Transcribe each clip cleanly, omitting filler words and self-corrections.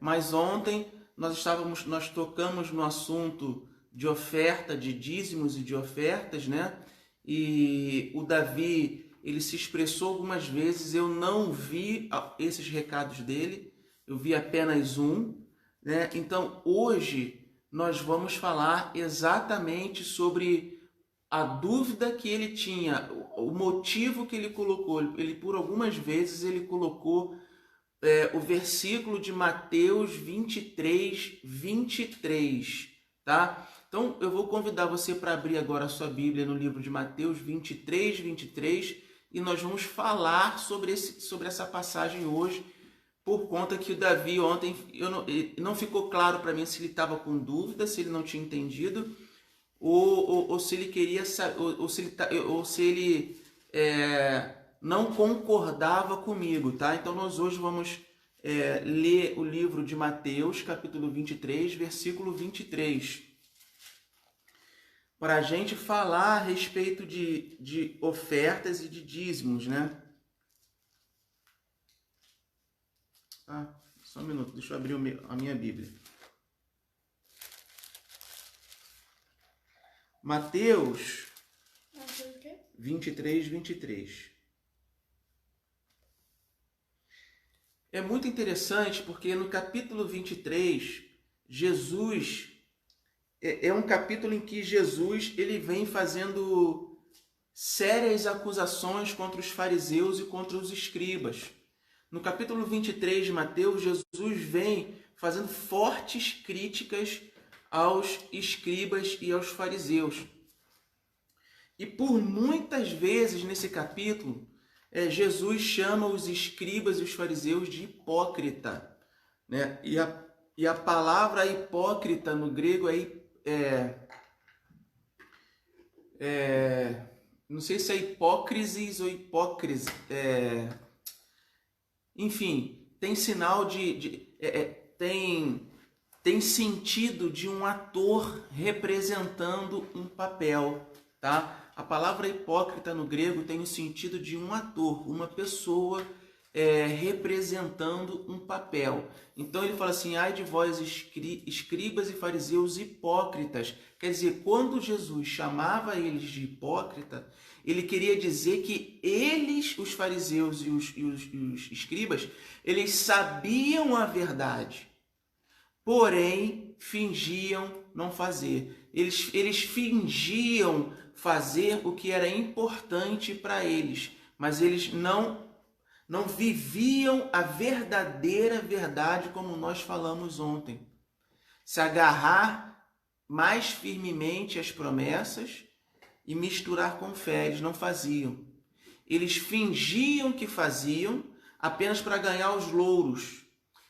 mas ontem nós tocamos no assunto de oferta, de dízimos e de ofertas, né? E o Davi, ele se expressou algumas vezes, eu não vi esses recados dele, eu vi apenas um, né? Então, hoje nós vamos falar exatamente sobre a dúvida que ele tinha, o motivo que ele colocou. Ele por algumas vezes ele colocou o versículo de Mateus 23, tá? Então eu vou convidar você para abrir agora a sua Bíblia no livro de Mateus 23, e nós vamos falar sobre essa passagem hoje, por conta que o Davi ontem não ficou claro para mim se ele estava com dúvida, se ele não tinha entendido, ou se ele queria ou se ele não concordava comigo, tá? Então nós hoje vamos ler o livro de Mateus, capítulo 23, versículo 23, para a gente falar a respeito de ofertas e de dízimos, né? Só um minuto, deixa eu abrir a minha Bíblia. Mateus 23. É muito interessante porque no capítulo 23, Jesus, é um capítulo em que Jesus ele vem fazendo sérias acusações contra os fariseus e contra os escribas. No capítulo 23 de Mateus, Jesus vem fazendo fortes críticas aos escribas e aos fariseus. E por muitas vezes nesse capítulo, Jesus chama os escribas e os fariseus de hipócrita, né? E a palavra hipócrita no grego não sei se é hipócrisis ou hipócrise, enfim, tem sinal tem sentido de um ator representando um papel, tá? A palavra hipócrita no grego tem o sentido de um ator, uma pessoa representando um papel. Então ele fala assim: ai de vós escribas e fariseus hipócritas. Quer dizer, quando Jesus chamava eles de hipócrita, ele queria dizer que eles, os fariseus e os escribas, eles sabiam a verdade, porém fingiam não fazer. Eles fingiam fazer o que era importante para eles, mas eles não viviam a verdadeira verdade, como nós falamos ontem. Se agarrar mais firmemente às promessas e misturar com fé, eles não faziam. Eles fingiam que faziam apenas para ganhar os louros.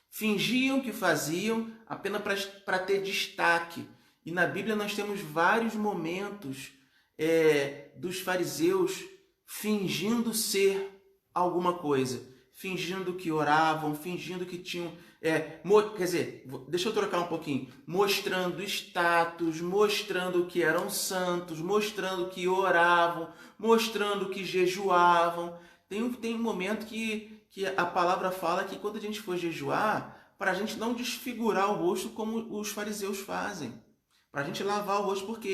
Fingiam que faziam apenas para ter destaque. E na Bíblia nós temos vários momentos dos fariseus fingindo ser alguma coisa, fingindo que oravam, fingindo que tinham, quer dizer, deixa eu trocar um pouquinho, mostrando status, mostrando que eram santos, mostrando que oravam, mostrando que jejuavam. Tem um momento que a palavra fala que quando a gente for jejuar, para a gente não desfigurar o rosto como os fariseus fazem, para a gente lavar o rosto, porque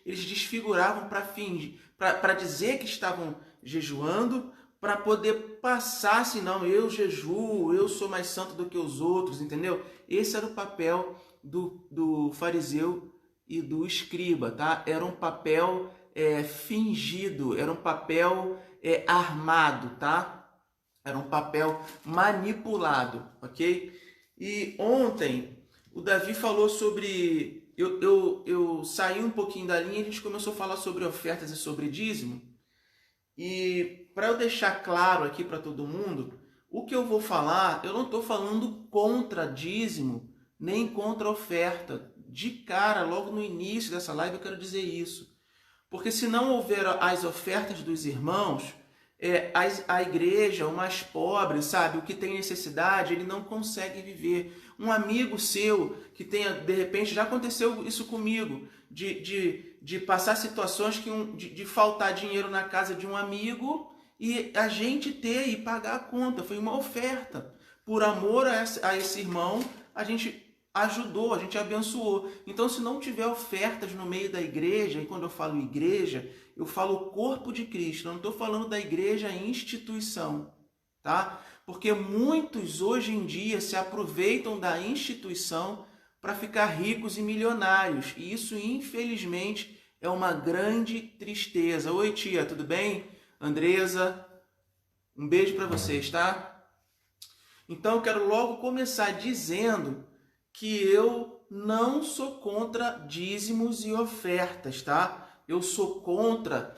eles desfiguravam para fingir, para dizer que estavam jejuando, para poder passar assim, não, eu jejuo, eu sou mais santo do que os outros, entendeu? Esse era o papel do fariseu e do escriba, tá? Era um papel fingido, era um papel armado, tá? Era um papel manipulado, ok? E ontem o Davi falou sobre... Eu saí um pouquinho da linha e a gente começou a falar sobre ofertas e sobre dízimo. E para eu deixar claro aqui para todo mundo, o que eu vou falar, eu não estou falando contra dízimo, nem contra oferta. De cara, logo no início dessa live, eu quero dizer isso. Porque se não houver as ofertas dos irmãos, a igreja, o mais pobre, sabe, o que tem necessidade, ele não consegue viver. Um amigo seu que tenha, de repente, já aconteceu isso comigo, de passar situações de faltar dinheiro na casa de um amigo e a gente ter e pagar a conta. Foi uma oferta. Por amor a esse irmão, a gente ajudou, a gente abençoou. Então, se não tiver ofertas no meio da igreja, e quando eu falo igreja, eu falo corpo de Cristo, eu não estou falando da igreja instituição, tá? Porque muitos hoje em dia se aproveitam da instituição para ficar ricos e milionários, e isso, infelizmente, é uma grande tristeza. Oi, tia, tudo bem? Andresa, um beijo para vocês, tá? Então, eu quero logo começar dizendo que eu não sou contra dízimos e ofertas, tá? Eu sou contra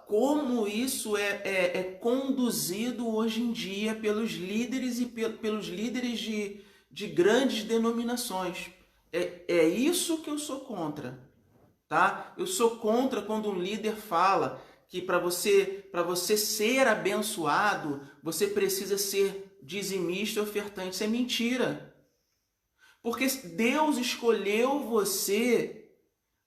como isso é conduzido hoje em dia pelos líderes e pelos líderes de grandes denominações. É isso que eu sou contra, tá? Eu sou contra quando um líder fala que para você ser abençoado, você precisa ser dizimista e ofertante. Isso é mentira. Porque Deus escolheu você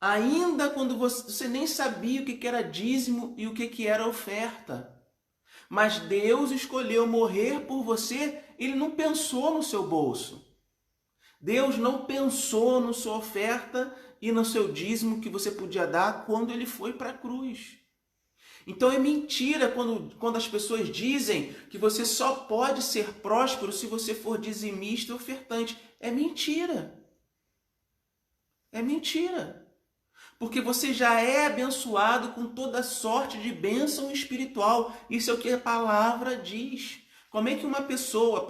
ainda quando você nem sabia o que era dízimo e o que era oferta. Mas Deus escolheu morrer por você, Ele não pensou no seu bolso. Deus não pensou na sua oferta e no seu dízimo que você podia dar quando Ele foi para a cruz. Então é mentira quando as pessoas dizem que você só pode ser próspero se você for dizimista e ofertante. É mentira. É mentira. Porque você já é abençoado com toda sorte de bênção espiritual. Isso é o que a palavra diz. Como é que uma pessoa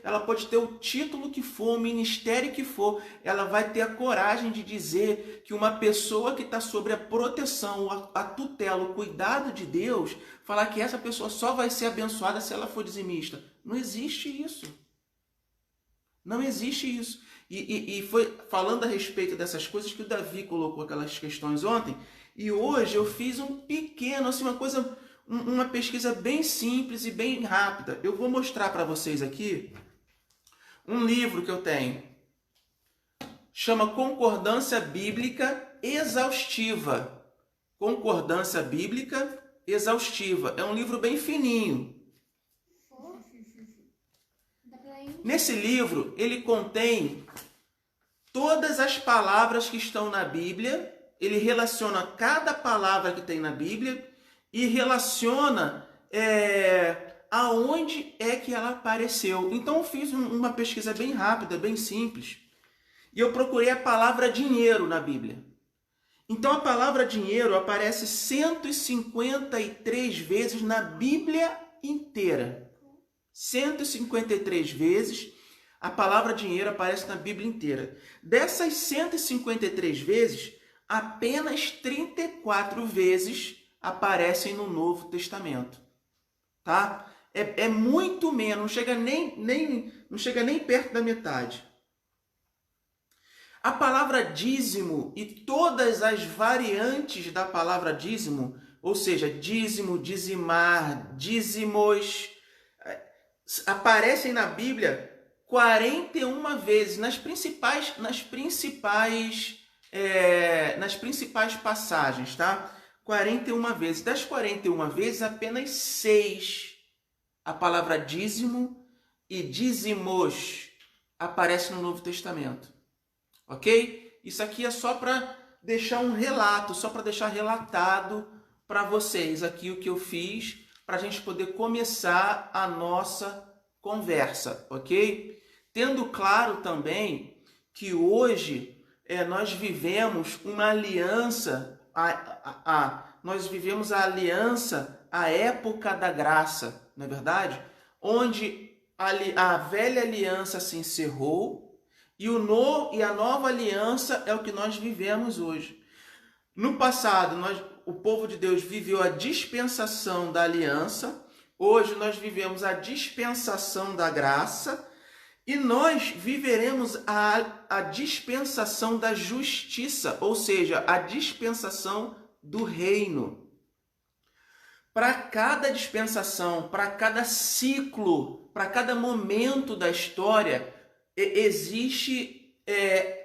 ela pode ter o título que for, o ministério que for, ela vai ter a coragem de dizer que uma pessoa que está sob a proteção, a tutela, o cuidado de Deus, falar que essa pessoa só vai ser abençoada se ela for dizimista? Não existe isso. Não existe isso. E foi falando a respeito dessas coisas que o Davi colocou aquelas questões ontem, e hoje eu fiz um pequeno, assim, uma pesquisa bem simples e bem rápida. Eu vou mostrar para vocês aqui um livro que eu tenho. Chama Concordância Bíblica Exaustiva. Concordância Bíblica Exaustiva. É um livro bem fininho. Nesse livro, ele contém todas as palavras que estão na Bíblia. Ele relaciona cada palavra que tem na Bíblia e relaciona aonde é que ela apareceu. Então eu fiz uma pesquisa bem rápida, bem simples, e eu procurei a palavra dinheiro na Bíblia. Então a palavra dinheiro aparece 153 vezes na Bíblia inteira. 153 vezes a palavra dinheiro aparece na Bíblia inteira. Dessas 153 vezes, apenas 34 vezes aparecem no Novo Testamento, tá? É muito menos, não chega nem perto da metade. A palavra dízimo e todas as variantes da palavra dízimo, ou seja, dízimo, dizimar, dízimos, aparecem na Bíblia 41 vezes nas principais passagens, tá? 41 vezes. Das 41 vezes, apenas 6 a palavra dízimo e dízimos aparece no Novo Testamento. Ok? Isso aqui é só para deixar um relato, só para deixar relatado para vocês aqui o que eu fiz, para a gente poder começar a nossa conversa, ok? Tendo claro também que hoje nós vivemos uma aliança, nós vivemos a aliança, a época da graça, não é verdade? Onde a velha aliança se encerrou e a nova aliança é o que nós vivemos hoje. No passado, o povo de Deus viveu a dispensação da aliança, hoje nós vivemos a dispensação da graça e nós viveremos a dispensação da justiça, ou seja, a dispensação do reino. Para cada dispensação, para cada ciclo, para cada momento da história, existe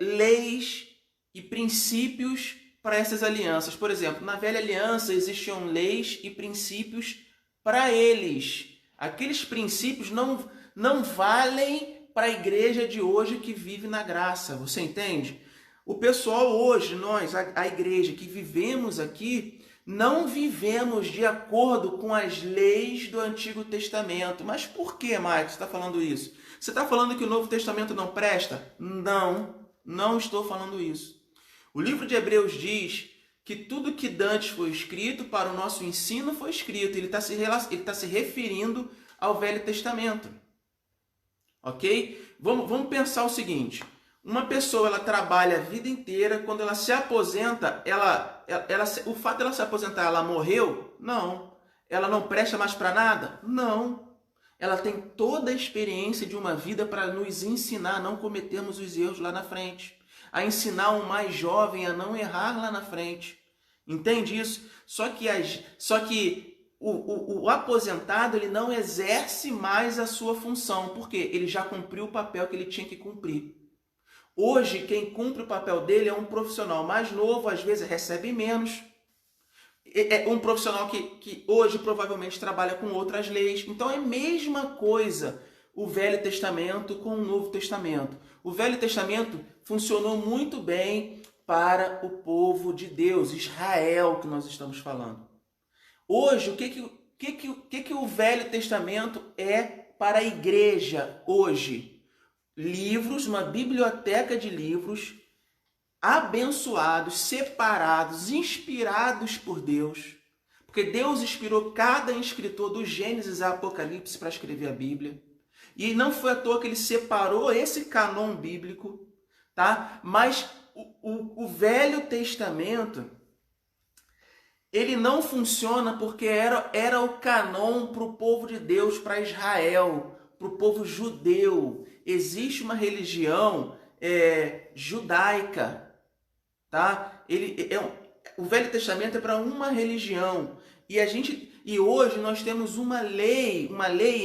leis e princípios para essas alianças. Por exemplo, na velha aliança existiam leis e princípios para eles. Aqueles princípios não valem para a igreja de hoje que vive na graça, você entende? O pessoal hoje, nós, a igreja que vivemos aqui, não vivemos de acordo com as leis do Antigo Testamento. Mas por que, Mike, você está falando isso? Você está falando que o Novo Testamento não presta? Não, não estou falando isso. O livro de Hebreus diz que tudo que dantes foi escrito para o nosso ensino foi escrito. Ele está se referindo ao Velho Testamento. Ok? Vamos pensar o seguinte. Uma pessoa, ela trabalha a vida inteira, quando ela se aposenta, o fato de ela se aposentar, ela morreu? Não. Ela não presta mais para nada? Não. Ela tem toda a experiência de uma vida para nos ensinar a não cometermos os erros lá na frente. A ensinar um mais jovem a não errar lá na frente. Entende isso? Só que o aposentado, ele não exerce mais a sua função. Por quê? Ele já cumpriu o papel que ele tinha que cumprir. Hoje, quem cumpre o papel dele é um profissional mais novo, às vezes recebe menos. É um profissional que hoje provavelmente trabalha com outras leis. Então é a mesma coisa o Velho Testamento com o Novo Testamento. O Velho Testamento funcionou muito bem para o povo de Deus, Israel, que nós estamos falando. Hoje, o que o Velho Testamento é para a igreja hoje? Livros, uma biblioteca de livros abençoados, separados, inspirados por Deus. Porque Deus inspirou cada escritor do Gênesis a Apocalipse para escrever a Bíblia. E não foi à toa que ele separou esse canon bíblico, tá? Mas o Velho Testamento, ele não funciona porque era o canon para o povo de Deus, para Israel, para o povo judeu. Existe uma religião judaica, tá? O Velho Testamento é para uma religião. E hoje nós temos uma lei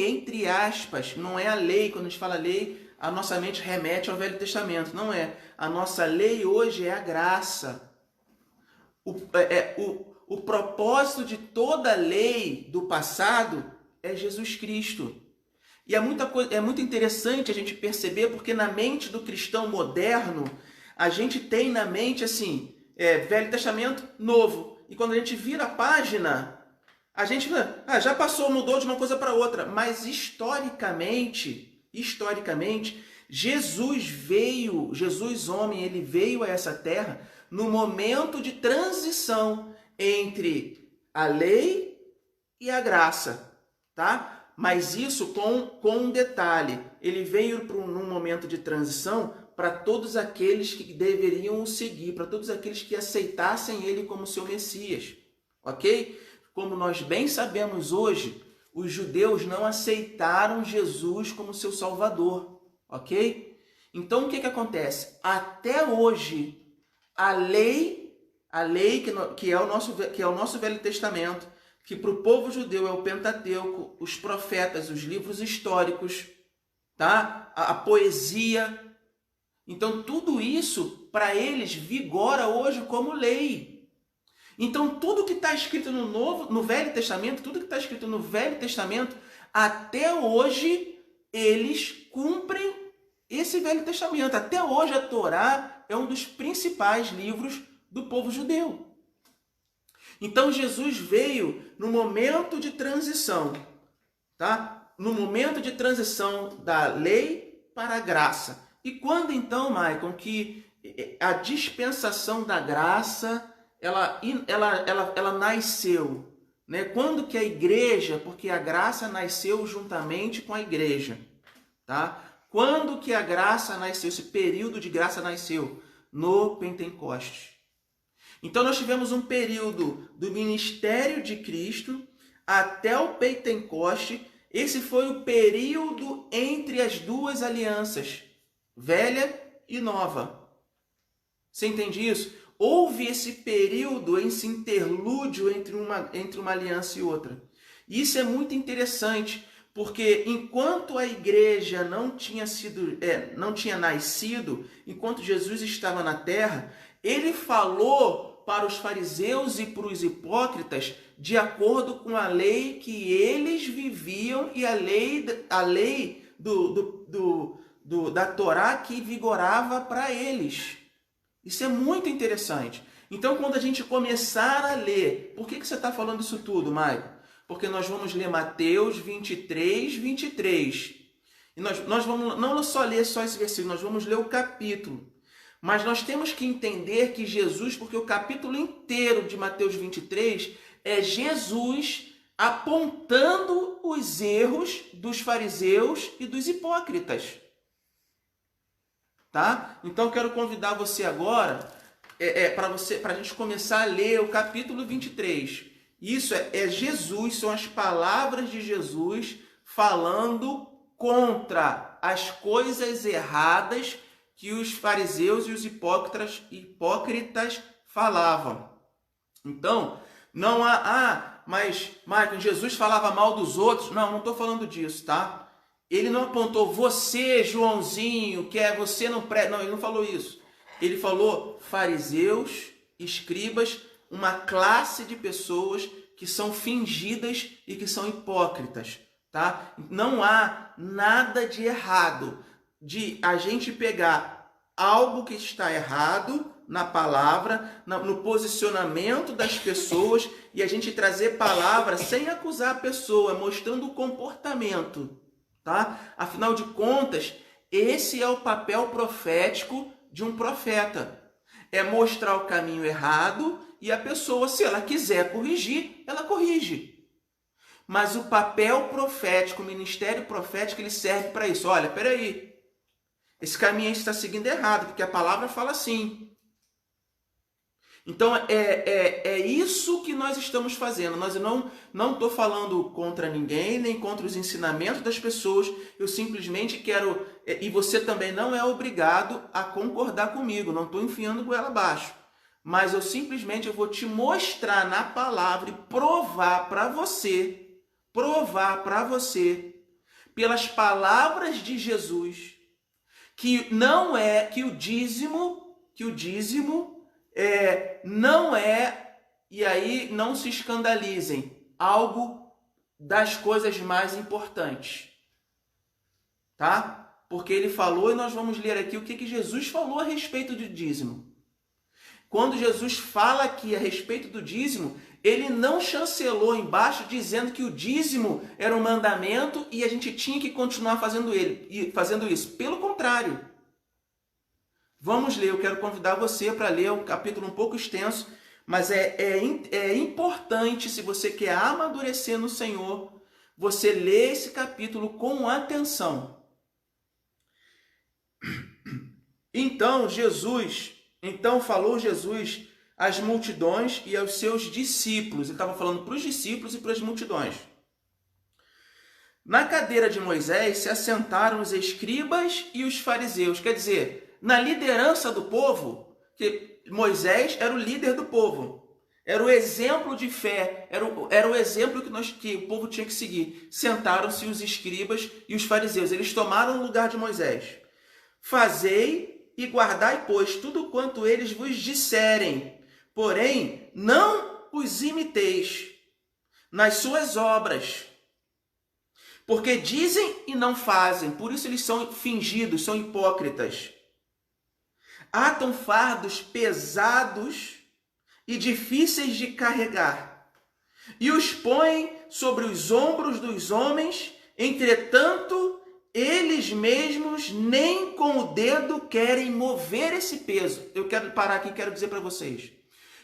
entre aspas, não é a lei, quando a gente fala lei, a nossa mente remete ao Velho Testamento, não é. A nossa lei hoje é a graça. O propósito de toda a lei do passado é Jesus Cristo. E é muito interessante a gente perceber, porque na mente do cristão moderno, a gente tem na mente assim, Velho Testamento, Novo. E quando a gente vira a página, a gente já passou, mudou de uma coisa para outra. Mas historicamente, Jesus homem, ele veio a essa terra no momento de transição entre a lei e a graça, tá? Mas isso com um detalhe, ele veio num momento de transição para todos aqueles que deveriam o seguir, para todos aqueles que aceitassem ele como seu Messias, ok? Como nós bem sabemos hoje, os judeus não aceitaram Jesus como seu Salvador, ok? Então o que acontece? Até hoje, a lei que é o nosso Velho Testamento, que para o povo judeu é o Pentateuco, os profetas, os livros históricos, tá? A poesia. Então, tudo isso, para eles, vigora hoje como lei. Então, tudo que está escrito no Velho Testamento, tudo que está escrito no Velho Testamento, até hoje, eles cumprem esse Velho Testamento. Até hoje, a Torá é um dos principais livros do povo judeu. Então, Jesus veio no momento de transição, tá? No momento de transição da lei para a graça. E quando então, Maicon, que a dispensação da graça, ela nasceu, né? Quando que a igreja, porque a graça nasceu juntamente com a igreja, tá? Quando que a graça nasceu, esse período de graça nasceu? No Pentecostes. Então nós tivemos um período do ministério de Cristo até o Pentecoste. Esse foi o período entre as duas alianças, velha e nova. Você entende isso? Houve esse período, esse interlúdio entre uma aliança e outra. Isso é muito interessante, porque enquanto a igreja não tinha nascido, enquanto Jesus estava na terra, ele falou para os fariseus e para os hipócritas de acordo com a lei que eles viviam e a lei da Torá que vigorava para eles. Isso é muito interessante. Então, quando a gente começar a ler, por que você está falando isso tudo, Maicon? Porque nós vamos ler Mateus 23, 23. E nós vamos não só ler só esse versículo, nós vamos ler o capítulo. Mas nós temos que entender que Jesus, porque o capítulo inteiro de Mateus 23 é Jesus apontando os erros dos fariseus e dos hipócritas. Tá? Então eu quero convidar você agora para a gente começar a ler o capítulo 23. Isso é Jesus, são as palavras de Jesus falando contra as coisas erradas que os fariseus e os hipócritas falavam. Então, não há, mas Maicon, Jesus falava mal dos outros. Não estou falando disso, tá? Ele não apontou você, Joãozinho, que é você não presta. Não, ele não falou isso. Ele falou fariseus, escribas, uma classe de pessoas que são fingidas e que são hipócritas, tá? Não há nada de errado de a gente pegar algo que está errado na palavra, no posicionamento das pessoas e a gente trazer palavras sem acusar a pessoa, mostrando o comportamento, tá? Afinal de contas, esse é o papel profético de um profeta. É mostrar o caminho errado e a pessoa, se ela quiser corrigir, ela corrige. Mas o papel profético, o ministério profético, ele serve para isso. Olha, peraí, esse caminho aí está seguindo errado, porque a palavra fala assim. Então, é isso que nós estamos fazendo. Nós não estou falando contra ninguém, nem contra os ensinamentos das pessoas. Eu simplesmente quero... E você também não é obrigado a concordar comigo. Não estou enfiando goela abaixo. Mas eu simplesmente vou te mostrar na palavra e provar para você, pelas palavras de Jesus, que não é, que o dízimo não é, e aí não se escandalizem, algo das coisas mais importantes, tá? Porque ele falou, e nós vamos ler aqui o que Jesus falou a respeito do dízimo. Quando Jesus fala aqui a respeito do dízimo, ele não chancelou embaixo dizendo que o dízimo era um mandamento e a gente tinha que continuar fazendo isso. Pelo contrário. Vamos ler, eu quero convidar você para ler um capítulo um pouco extenso, mas é importante, se você quer amadurecer no Senhor, você ler esse capítulo com atenção. Então falou Jesus às multidões e aos seus discípulos. Ele estava falando para os discípulos e para as multidões. Na cadeira de Moisés se assentaram os escribas e os fariseus. Quer dizer, na liderança do povo, que Moisés era o líder do povo. Era o exemplo de fé, era o exemplo que o povo tinha que seguir. Sentaram-se os escribas e os fariseus. Eles tomaram o lugar de Moisés. Fazei e guardai, pois, tudo quanto eles vos disserem. Porém, não os imiteis nas suas obras. Porque dizem e não fazem. Por isso eles são fingidos, são hipócritas. Atam fardos pesados e difíceis de carregar. E os põem sobre os ombros dos homens. Entretanto, eles mesmos nem com o dedo querem mover esse peso. Eu quero parar aqui e quero dizer para vocês.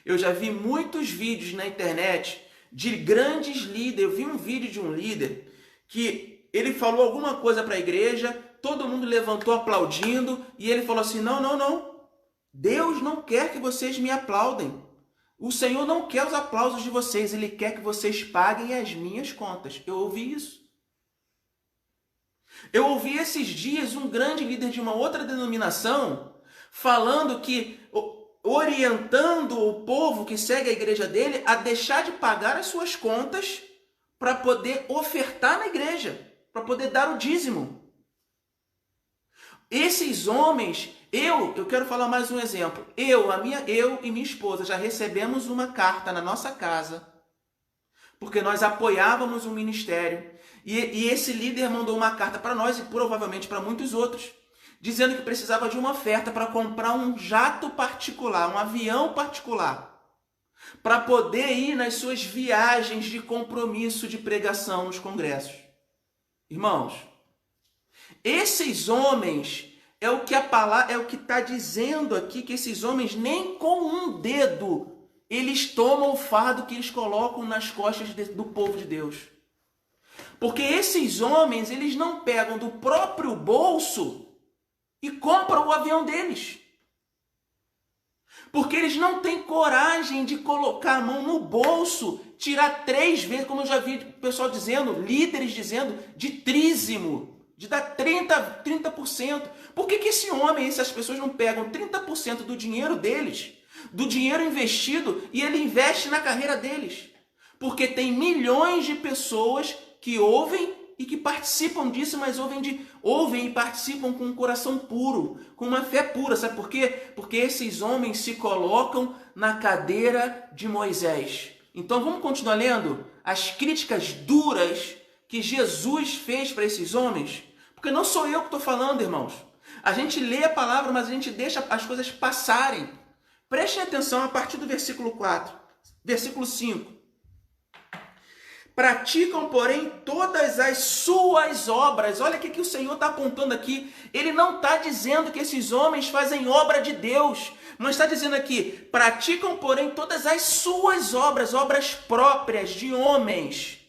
Eu já vi muitos vídeos na internet de grandes líderes. Eu vi um vídeo de um líder que ele falou alguma coisa para a igreja, todo mundo levantou aplaudindo e ele falou assim, não. Deus não quer que vocês me aplaudem. O Senhor não quer os aplausos de vocês, Ele quer que vocês paguem as minhas contas. Eu ouvi isso. Eu ouvi esses dias um grande líder de uma outra denominação falando que, orientando o povo que segue a igreja dele a deixar de pagar as suas contas para poder ofertar na igreja, para poder dar o dízimo. Esses homens, eu quero falar mais um exemplo. Eu e minha esposa já recebemos uma carta na nossa casa, porque nós apoiávamos um ministério. E esse líder mandou uma carta para nós e provavelmente para muitos outros. dizendo que precisava de uma oferta para comprar um jato particular, um avião particular, para poder ir nas suas viagens de compromisso de pregação nos congressos. Irmãos, esses homens, é o que a palavra, é o que está dizendo aqui, que esses homens nem com um dedo eles tomam o fardo que eles colocam nas costas do povo de Deus. Porque esses homens, eles não pegam do próprio bolso e compram o avião deles. Porque eles não têm coragem de colocar a mão no bolso, tirar 3 vezes, como eu já vi o pessoal dizendo, líderes dizendo, de trízimo, de dar 30%. Por que esse homem, essas pessoas não pegam 30% do dinheiro deles, do dinheiro investido, e ele investe na carreira deles? Porque tem milhões de pessoas que ouvem e que participam disso, mas ouvem e participam com um coração puro, com uma fé pura. Sabe por quê? Porque esses homens se colocam na cadeira de Moisés. Então vamos continuar lendo as críticas duras que Jesus fez para esses homens? Porque não sou eu que estou falando, irmãos. A gente lê a palavra, mas a gente deixa as coisas passarem. Prestem atenção a partir do versículo 4, versículo 5. Praticam, porém, todas as suas obras. Olha o que o Senhor está apontando aqui. Ele não está dizendo que esses homens fazem obra de Deus, mas está dizendo aqui, praticam, porém, todas as suas obras, obras próprias de homens,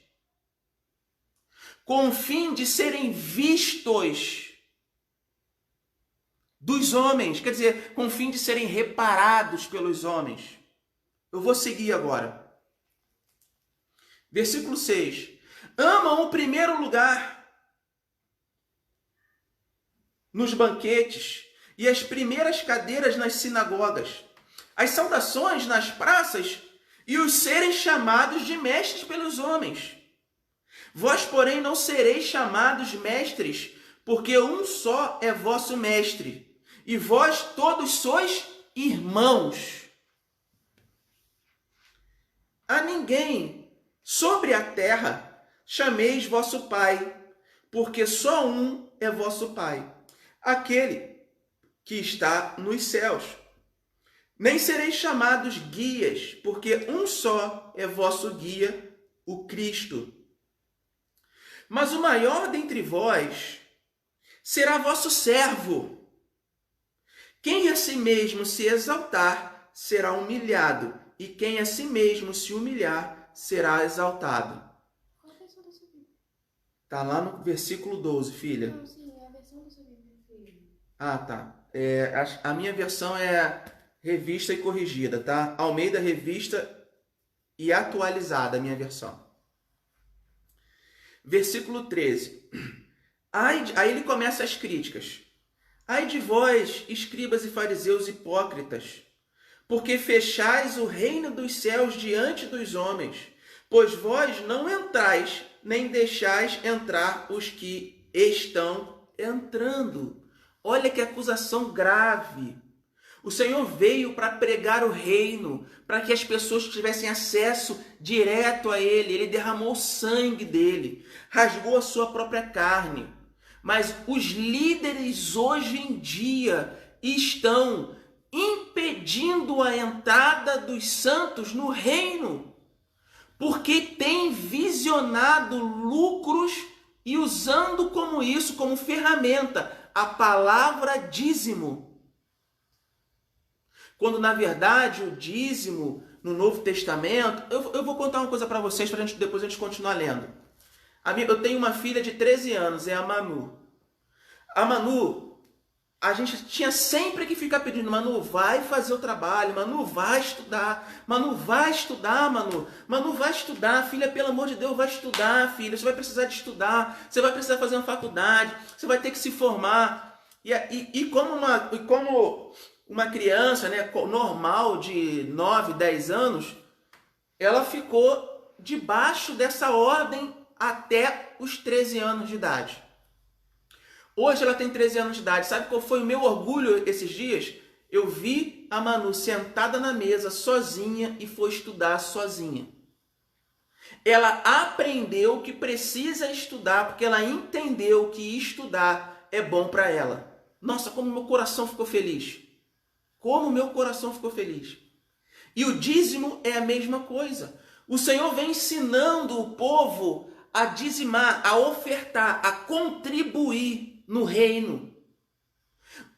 com o fim de serem vistos dos homens, quer dizer, com o fim de serem reparados pelos homens. Eu vou seguir agora. Versículo 6. Amam o primeiro lugar nos banquetes e as primeiras cadeiras nas sinagogas, as saudações nas praças e os serem chamados de mestres pelos homens. Vós, porém, não sereis chamados mestres, porque um só é vosso mestre, e vós todos sois irmãos. A ninguém sobre a terra chameis vosso Pai, porque só um é vosso Pai, aquele que está nos céus. Nem sereis chamados guias, porque um só é vosso guia, o Cristo. Mas o maior dentre vós será vosso servo. Quem a si mesmo se exaltar será humilhado, e quem a si mesmo se humilhar será exaltado. Qual a versão da sua Bíblia? Tá lá no versículo 12, filha. Não, sim, é a versão da sua Bíblia, filho. Ah, tá. A minha versão é revista e corrigida, tá? Almeida Revista e atualizada, a minha versão. Versículo 13. Aí ele começa as críticas. Ai de vós, escribas e fariseus hipócritas, porque fechais o reino dos céus diante dos homens, pois vós não entrais, nem deixais entrar os que estão entrando. Olha que acusação grave. O Senhor veio para pregar o reino, para que as pessoas tivessem acesso direto a Ele. Ele derramou o sangue dele, rasgou a sua própria carne. Mas os líderes hoje em dia estão impedindo a entrada dos santos no reino, porque têm visionado lucros e usando como isso, como ferramenta, a palavra dízimo. Quando, na verdade, o dízimo no Novo Testamento... Eu vou contar uma coisa para vocês, para depois a gente continuar lendo. Eu tenho uma filha de 13 anos, é a Manu. A Manu, a gente tinha sempre que ficar pedindo, Manu, vai fazer o trabalho, Manu, vai estudar, Manu, vai estudar, Manu, Manu, vai estudar, filha, pelo amor de Deus, vai estudar, filha, você vai precisar de estudar, você vai precisar fazer uma faculdade, você vai ter que se formar. E como uma criança, né, normal de 9, 10 anos, ela ficou debaixo dessa ordem até os 13 anos de idade. Hoje ela tem 13 anos de idade. Sabe qual foi o meu orgulho esses dias? Eu vi a Manu sentada na mesa sozinha e foi estudar sozinha. Ela aprendeu que precisa estudar porque ela entendeu que estudar é bom para ela. Nossa, como meu coração ficou feliz. Como meu coração ficou feliz. E o dízimo é a mesma coisa. O Senhor vem ensinando o povo a dizimar, a ofertar, a contribuir no reino.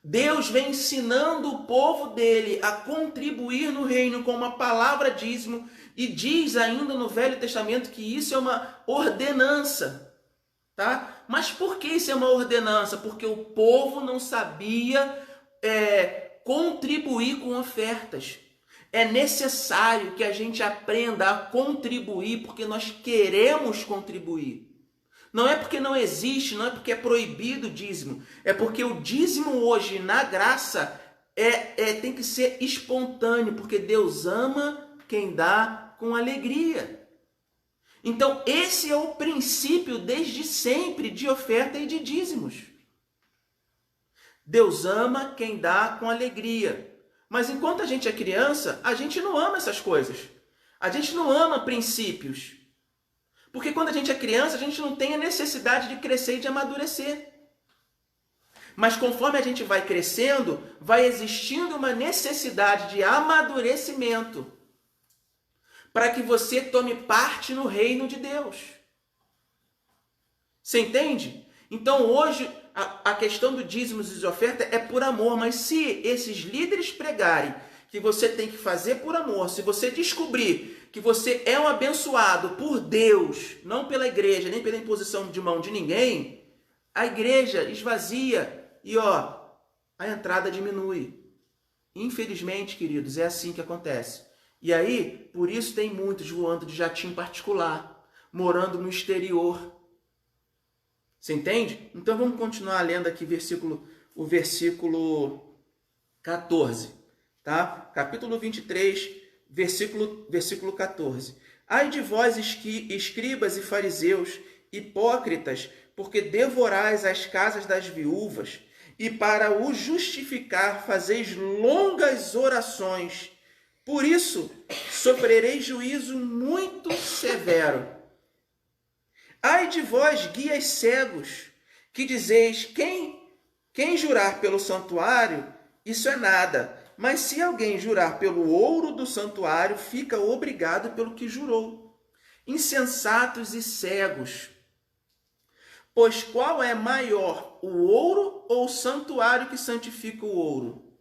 Deus vem ensinando o povo dele a contribuir no reino com uma palavra dízimo e diz ainda no Velho Testamento que isso é uma ordenança, tá? Mas por que isso é uma ordenança? Porque o povo não sabia contribuir com ofertas. É necessário que a gente aprenda a contribuir porque nós queremos contribuir. Não é porque não existe, não é porque é proibido o dízimo. É porque o dízimo hoje, na graça, tem que ser espontâneo, porque Deus ama quem dá com alegria. Então, esse é o princípio desde sempre de oferta e de dízimos. Deus ama quem dá com alegria. Mas enquanto a gente é criança, a gente não ama essas coisas. A gente não ama princípios. Porque quando a gente é criança, a gente não tem a necessidade de crescer e de amadurecer. Mas conforme a gente vai crescendo, vai existindo uma necessidade de amadurecimento para que você tome parte no reino de Deus. Você entende? Então hoje a questão do dízimos e de oferta é por amor, mas se esses líderes pregarem que você tem que fazer por amor, se você descobrir que você é um abençoado por Deus, não pela igreja, nem pela imposição de mão de ninguém, a igreja esvazia e a entrada diminui. Infelizmente, queridos, é assim que acontece. E aí, por isso tem muitos voando de jatinho particular, morando no exterior. Você entende? Então vamos continuar lendo aqui o versículo 14, tá? Capítulo 23, versículo 14. Ai de vós, escribas e fariseus, hipócritas, porque devorais as casas das viúvas, e para o justificar fazeis longas orações. Por isso, sofrereis juízo muito severo. Ai de vós, guias cegos, que dizeis, quem jurar pelo santuário, isso é nada. Mas se alguém jurar pelo ouro do santuário, fica obrigado pelo que jurou. Insensatos e cegos. Pois qual é maior, o ouro ou o santuário que santifica o ouro?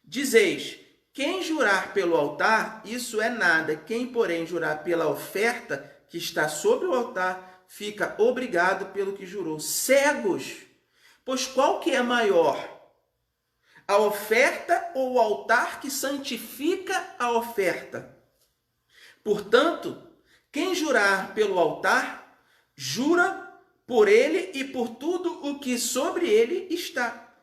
Dizeis, quem jurar pelo altar, isso é nada. Quem, porém, jurar pela oferta que está sobre o altar, fica obrigado pelo que jurou. Cegos! Pois qual que é maior? A oferta ou o altar que santifica a oferta? Portanto, quem jurar pelo altar, jura por ele e por tudo o que sobre ele está.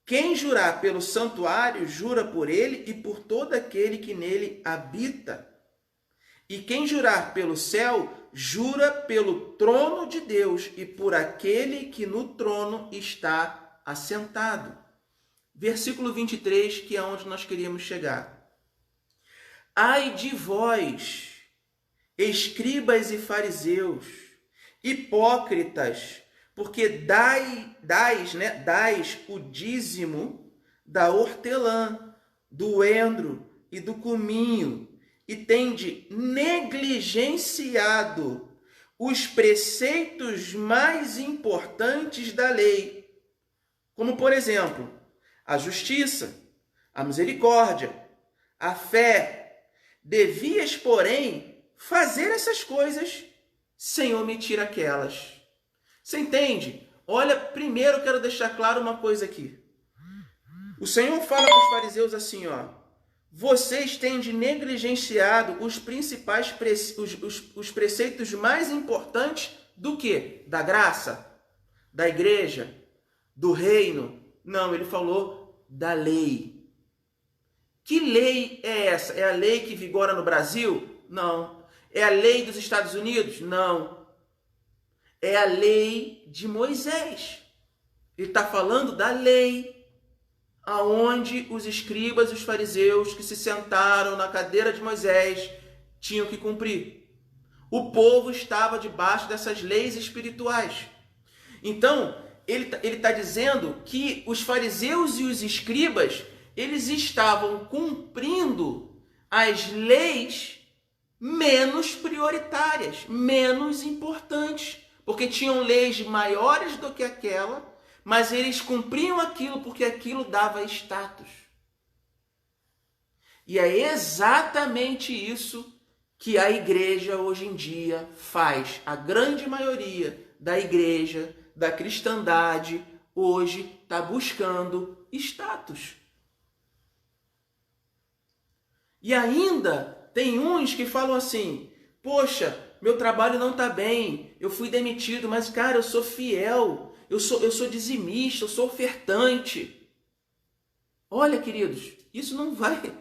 Quem jurar pelo santuário, jura por ele e por todo aquele que nele habita. E quem jurar pelo céu, jura pelo trono de Deus e por aquele que no trono está assentado. Versículo 23, que é onde nós queríamos chegar. Ai de vós, escribas e fariseus, hipócritas, porque dais o dízimo da hortelã, do endro e do cominho, e tende negligenciado os preceitos mais importantes da lei, como, por exemplo, a justiça, a misericórdia, a fé. Devias, porém, fazer essas coisas sem omitir aquelas. Você entende? Olha, primeiro eu quero deixar claro uma coisa aqui. O Senhor fala para os fariseus assim, vocês têm negligenciado os principais os preceitos mais importantes do quê? Da graça, da igreja, do reino. Não, ele falou da lei. Que lei é essa? É a lei que vigora no Brasil? Não. É a lei dos Estados Unidos? Não. É a lei de Moisés. Ele está falando da lei, aonde os escribas e os fariseus que se sentaram na cadeira de Moisés tinham que cumprir. O povo estava debaixo dessas leis espirituais. Então, ele tá dizendo que os fariseus e os escribas, eles estavam cumprindo as leis menos prioritárias, menos importantes, porque tinham leis maiores do que aquela, mas eles cumpriam aquilo porque aquilo dava status. E é exatamente isso que a igreja hoje em dia faz. A grande maioria da igreja, da cristandade, hoje está buscando status. E ainda tem uns que falam assim, poxa, meu trabalho não está bem, eu fui demitido, mas cara, eu sou fiel, eu sou dizimista, eu sou ofertante. Olha, queridos, isso não vai...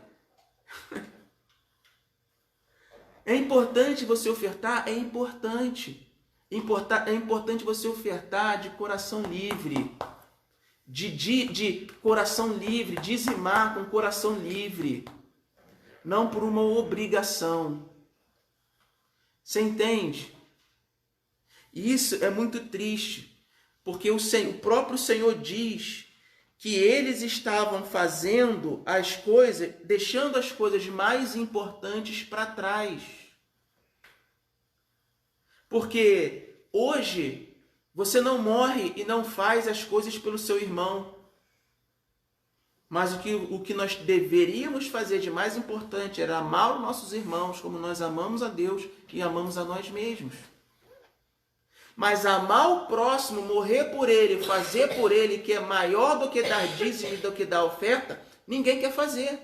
É importante você ofertar? É importante. É importante você ofertar de coração livre. De coração livre, dizimar com coração livre. Não por uma obrigação. Você entende? E isso é muito triste. Porque o próprio Senhor diz que eles estavam fazendo as coisas, deixando as coisas mais importantes para trás. Porque hoje você não morre e não faz as coisas pelo seu irmão. Mas o que nós deveríamos fazer de mais importante era amar os nossos irmãos como nós amamos a Deus e amamos a nós mesmos. Mas amar o próximo, morrer por ele, fazer por ele, que é maior do que dar dízimo e do que dar oferta, ninguém quer fazer.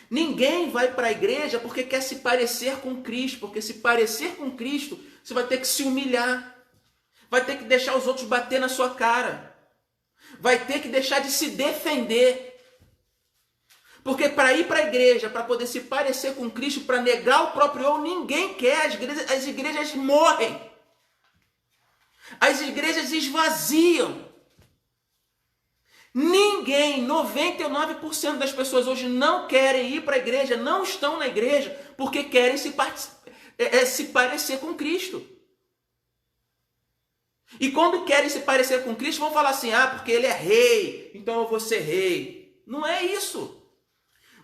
Ninguém vai para a igreja porque quer se parecer com Cristo, porque se parecer com Cristo, você vai ter que se humilhar, vai ter que deixar os outros bater na sua cara, vai ter que deixar de se defender. Porque para ir para a igreja, para poder se parecer com Cristo, para negar o próprio eu, ninguém quer, as igrejas morrem. As igrejas esvaziam. Ninguém, 99% das pessoas hoje não querem ir para a igreja, não estão na igreja, porque querem se parecer com Cristo. E quando querem se parecer com Cristo, vão falar assim, porque ele é rei, então eu vou ser rei. Não é isso.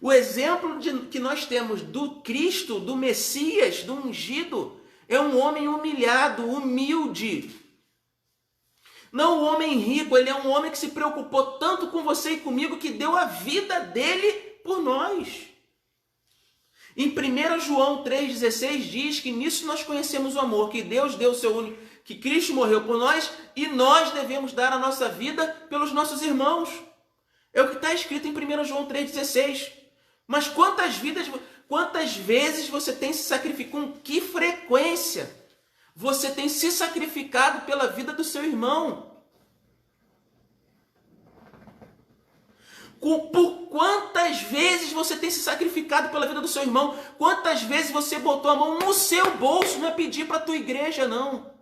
O exemplo que nós temos do Cristo, do Messias, do ungido, é um homem humilhado, humilde. Não o homem rico, ele é um homem que se preocupou tanto com você e comigo que deu a vida dele por nós. Em 1 João 3,16 diz que nisso nós conhecemos o amor, que Deus deu o seu único, que Cristo morreu por nós e nós devemos dar a nossa vida pelos nossos irmãos. É o que está escrito em 1 João 3,16. Mas quantas vezes você tem se sacrificado? Com que frequência você tem se sacrificado pela vida do seu irmão? Por quantas vezes você tem se sacrificado pela vida do seu irmão? Quantas vezes você botou a mão no seu bolso? Não é pedir para a tua igreja, não.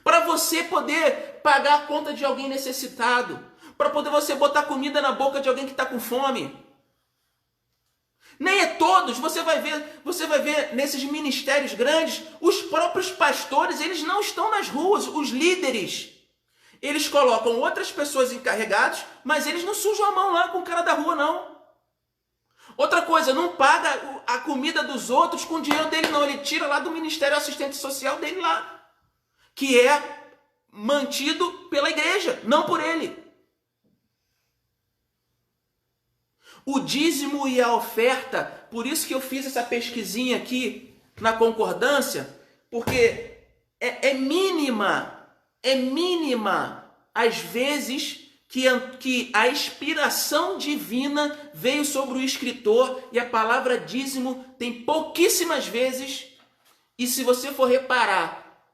Para você poder pagar a conta de alguém necessitado. Para poder você botar comida na boca de alguém que está com fome. Nem é todos, você vai ver nesses ministérios grandes, os próprios pastores, eles não estão nas ruas, os líderes, eles colocam outras pessoas encarregadas, mas eles não sujam a mão lá com o cara da rua, não. Outra coisa, não paga a comida dos outros com o dinheiro dele, não, ele tira lá do Ministério Assistente Social dele lá, que é mantido pela igreja, não por ele. O dízimo e a oferta, por isso que eu fiz essa pesquisinha aqui na concordância, porque é mínima as vezes que a inspiração divina veio sobre o escritor e a palavra dízimo tem pouquíssimas vezes. E se você for reparar,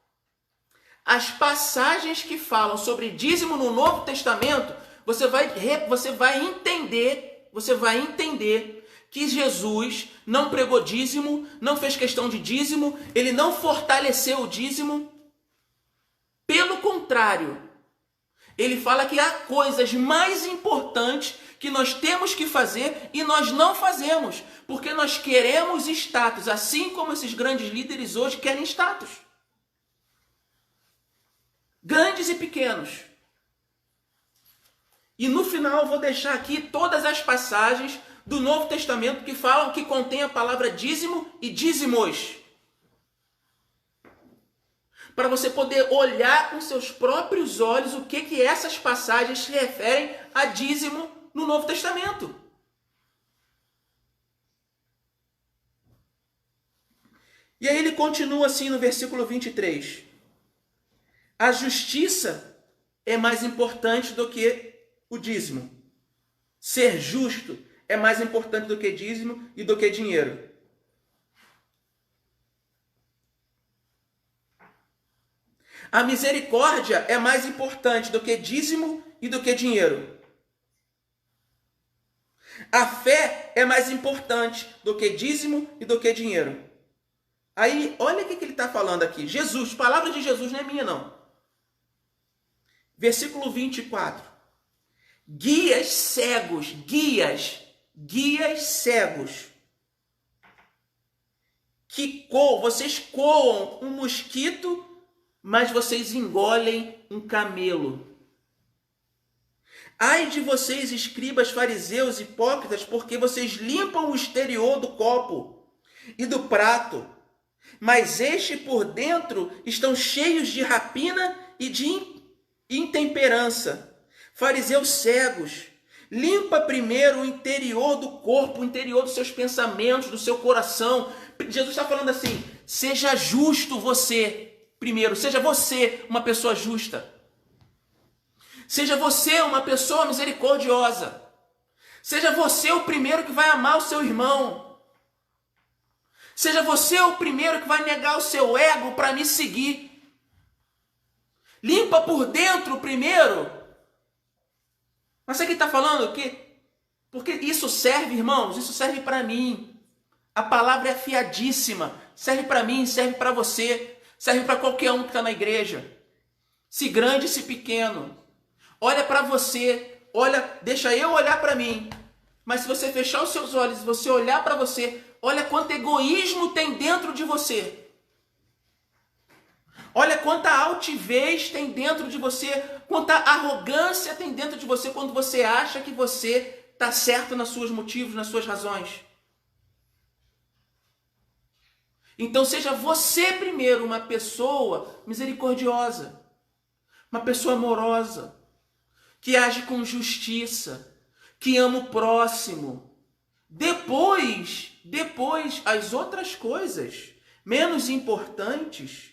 as passagens que falam sobre dízimo no Novo Testamento, você vai entender que Jesus não pregou dízimo, não fez questão de dízimo, ele não fortaleceu o dízimo. Pelo contrário, ele fala que há coisas mais importantes que nós temos que fazer e nós não fazemos, porque nós queremos status, assim como esses grandes líderes hoje querem status. grandes e pequenos. E no final eu vou deixar aqui todas as passagens do Novo Testamento que falam, que contém a palavra dízimo e dízimos. Para você poder olhar com seus próprios olhos o que essas passagens se referem a dízimo no Novo Testamento. E aí ele continua assim no versículo 23. A justiça é mais importante do que o dízimo. Ser justo é mais importante do que dízimo e do que dinheiro. A misericórdia é mais importante do que dízimo e do que dinheiro. A fé é mais importante do que dízimo e do que dinheiro. Aí, olha o que ele está falando aqui. Jesus, palavra de Jesus não é minha, não. Versículo 24. Guias cegos, guias cegos. Vocês coam um mosquito, mas vocês engolem um camelo. Ai de vocês, escribas, fariseus, hipócritas, porque vocês limpam o exterior do copo e do prato, mas este por dentro estão cheios de rapina e de intemperança. Fariseus cegos, limpa primeiro o interior do corpo, o interior dos seus pensamentos, do seu coração. Jesus está falando assim, seja justo você. Primeiro, seja você uma pessoa justa. Seja você uma pessoa misericordiosa. Seja você o primeiro que vai amar o seu irmão. Seja você o primeiro que vai negar o seu ego para me seguir. Limpa por dentro primeiro. Mas sabe o que está falando? Porque isso serve, irmãos, isso serve para mim. A palavra é afiadíssima. Serve para mim, serve para você. Serve para qualquer um que está na igreja. Se grande, se pequeno. Olha para você. Deixa eu olhar para mim. Mas se você fechar os seus olhos, se você olhar para você, olha quanto egoísmo tem dentro de você. Olha quanta altivez tem dentro de você, quanta arrogância tem dentro de você quando você acha que você está certo nos seus motivos, nas suas razões. Então seja você primeiro uma pessoa misericordiosa, uma pessoa amorosa, que age com justiça, que ama o próximo. Depois, as outras coisas menos importantes,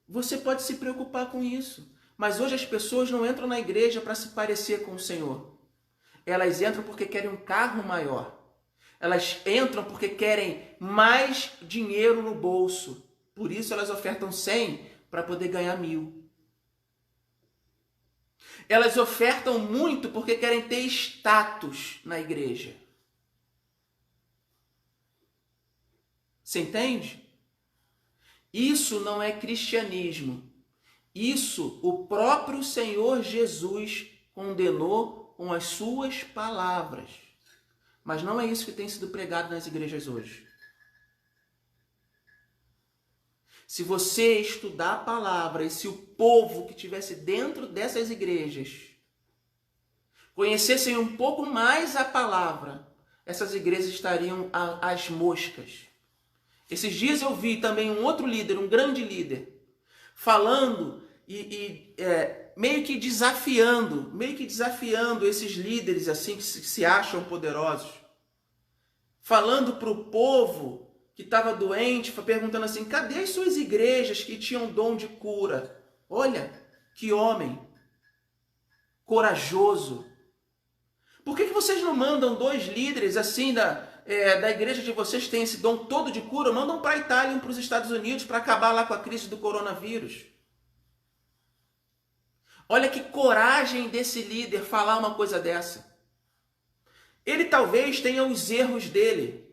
você pode se preocupar com isso. Mas hoje as pessoas não entram na igreja para se parecer com o Senhor. Elas entram porque querem um carro maior. Elas entram porque querem mais dinheiro no bolso. Por isso elas ofertam 100 para poder ganhar 1000. Elas ofertam muito porque querem ter status na igreja. Você entende? Isso não é cristianismo. Isso o próprio Senhor Jesus condenou com as suas palavras. Mas não é isso que tem sido pregado nas igrejas hoje. Se você estudar a palavra e se o povo que estivesse dentro dessas igrejas conhecessem um pouco mais a palavra, essas igrejas estariam às moscas. Esses dias eu vi também um outro líder, um grande líder, falando meio que desafiando esses líderes assim que se acham poderosos. Falando para o povo que estava doente, perguntando assim, cadê as suas igrejas que tinham dom de cura? Olha, que homem corajoso. Por que vocês não mandam 2 líderes assim da igreja de vocês que tem esse dom todo de cura? Mandam para a Itália e para os Estados Unidos para acabar lá com a crise do coronavírus. Olha que coragem desse líder falar uma coisa dessa. Ele talvez tenha os erros dele,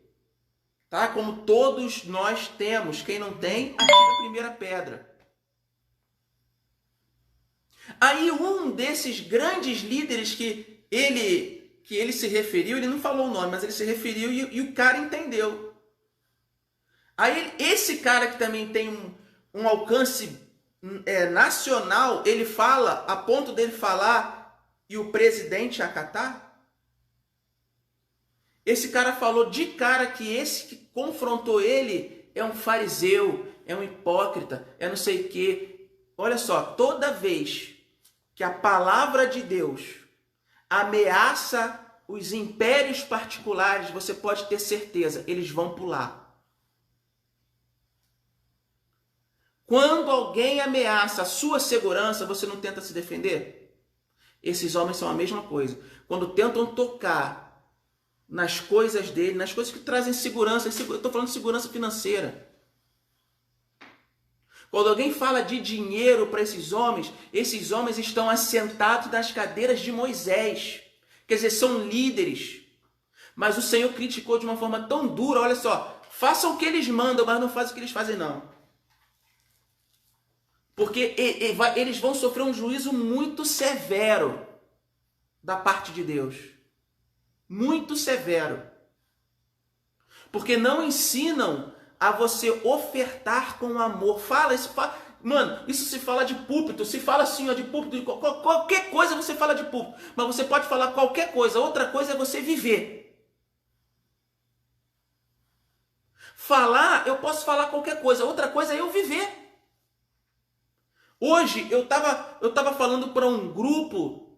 tá? Como todos nós temos. Quem não tem, atira a primeira pedra. Aí um desses grandes líderes que ele se referiu, ele não falou o nome, mas ele se referiu e o cara entendeu. Aí esse cara que também tem um alcance nacional, ele fala, a ponto dele falar e o presidente acatar? Esse cara falou de cara que esse que confrontou ele é um fariseu, é um hipócrita, é não sei o quê. Olha só, toda vez que a palavra de Deus ameaça os impérios particulares, você pode ter certeza, eles vão pular. Quando alguém ameaça a sua segurança, você não tenta se defender? Esses homens são a mesma coisa. Quando tentam tocar nas coisas dele, nas coisas que trazem segurança, eu estou falando de segurança financeira. Quando alguém fala de dinheiro para esses homens estão assentados nas cadeiras de Moisés. Quer dizer, são líderes. Mas o Senhor criticou de uma forma tão dura, olha só, façam o que eles mandam, mas não fazem o que eles fazem não. Porque eles vão sofrer um juízo muito severo da parte de Deus. Muito severo. Porque não ensinam a você ofertar com amor. Mano, isso se fala de púlpito, se fala assim, ó, de púlpito, qualquer coisa você fala de púlpito. Mas você pode falar qualquer coisa, outra coisa é você viver. Falar, eu posso falar qualquer coisa, outra coisa é eu viver. Hoje eu tava falando para um grupo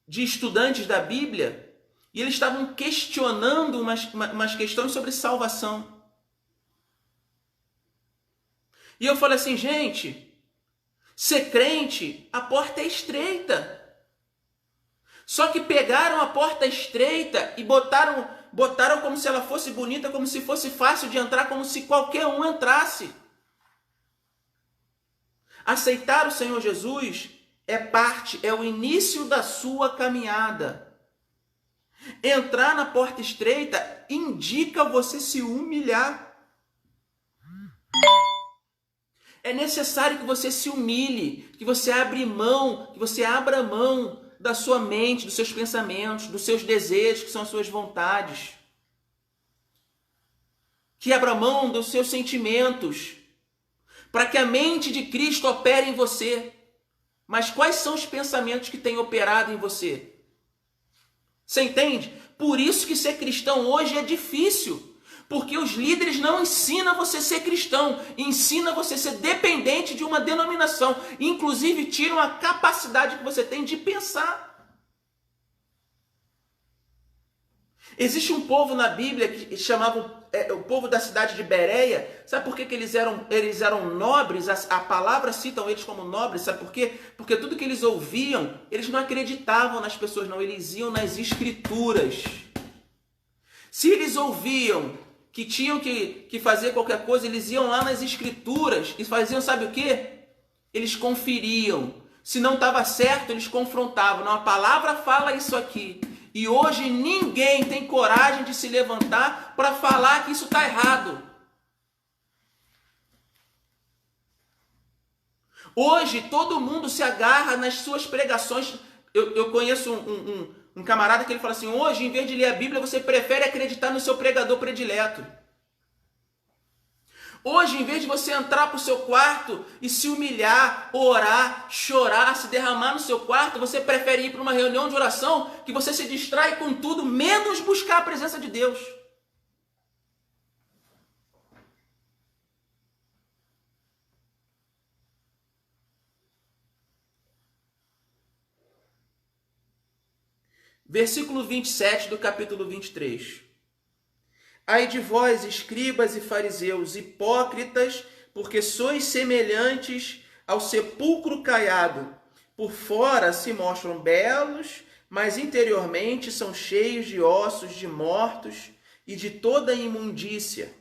de estudantes da Bíblia e eles estavam questionando umas questões sobre salvação. E eu falei assim, gente, ser crente, a porta é estreita. Só que pegaram a porta estreita e botaram como se ela fosse bonita, como se fosse fácil de entrar, como se qualquer um entrasse. Aceitar o Senhor Jesus é o início da sua caminhada. Entrar na porta estreita indica você se humilhar. É necessário que você se humilhe, que você abra mão da sua mente, dos seus pensamentos, dos seus desejos, que são as suas vontades. Que abra mão dos seus sentimentos, para que a mente de Cristo opere em você. Mas quais são os pensamentos que têm operado em você? Você entende? Por isso que ser cristão hoje é difícil. Porque os líderes não ensinam você a ser cristão. Ensinam você a ser dependente de uma denominação. Inclusive tiram a capacidade que você tem de pensar. Existe um povo na Bíblia que chamavam o povo da cidade de Bereia. Sabe por que eles eram nobres? A palavra citam eles como nobres. Sabe por quê? Porque tudo que eles ouviam, eles não acreditavam nas pessoas, não. Eles iam nas escrituras. Se eles ouviam que tinham que fazer qualquer coisa, eles iam lá nas escrituras e faziam, sabe o quê? Eles conferiam. Se não estava certo, eles confrontavam. Não, a palavra fala isso aqui. E hoje ninguém tem coragem de se levantar para falar que isso está errado. Hoje todo mundo se agarra nas suas pregações. Eu conheço um camarada que ele fala assim, hoje em vez de ler a Bíblia, você prefere acreditar no seu pregador predileto. Hoje, em vez de você entrar para o seu quarto e se humilhar, orar, chorar, se derramar no seu quarto, você prefere ir para uma reunião de oração que você se distrai com tudo, menos buscar a presença de Deus. Versículo 27 do capítulo 23. Ai de vós, escribas e fariseus, hipócritas, porque sois semelhantes ao sepulcro caiado. Por fora se mostram belos, mas interiormente são cheios de ossos de mortos e de toda imundícia.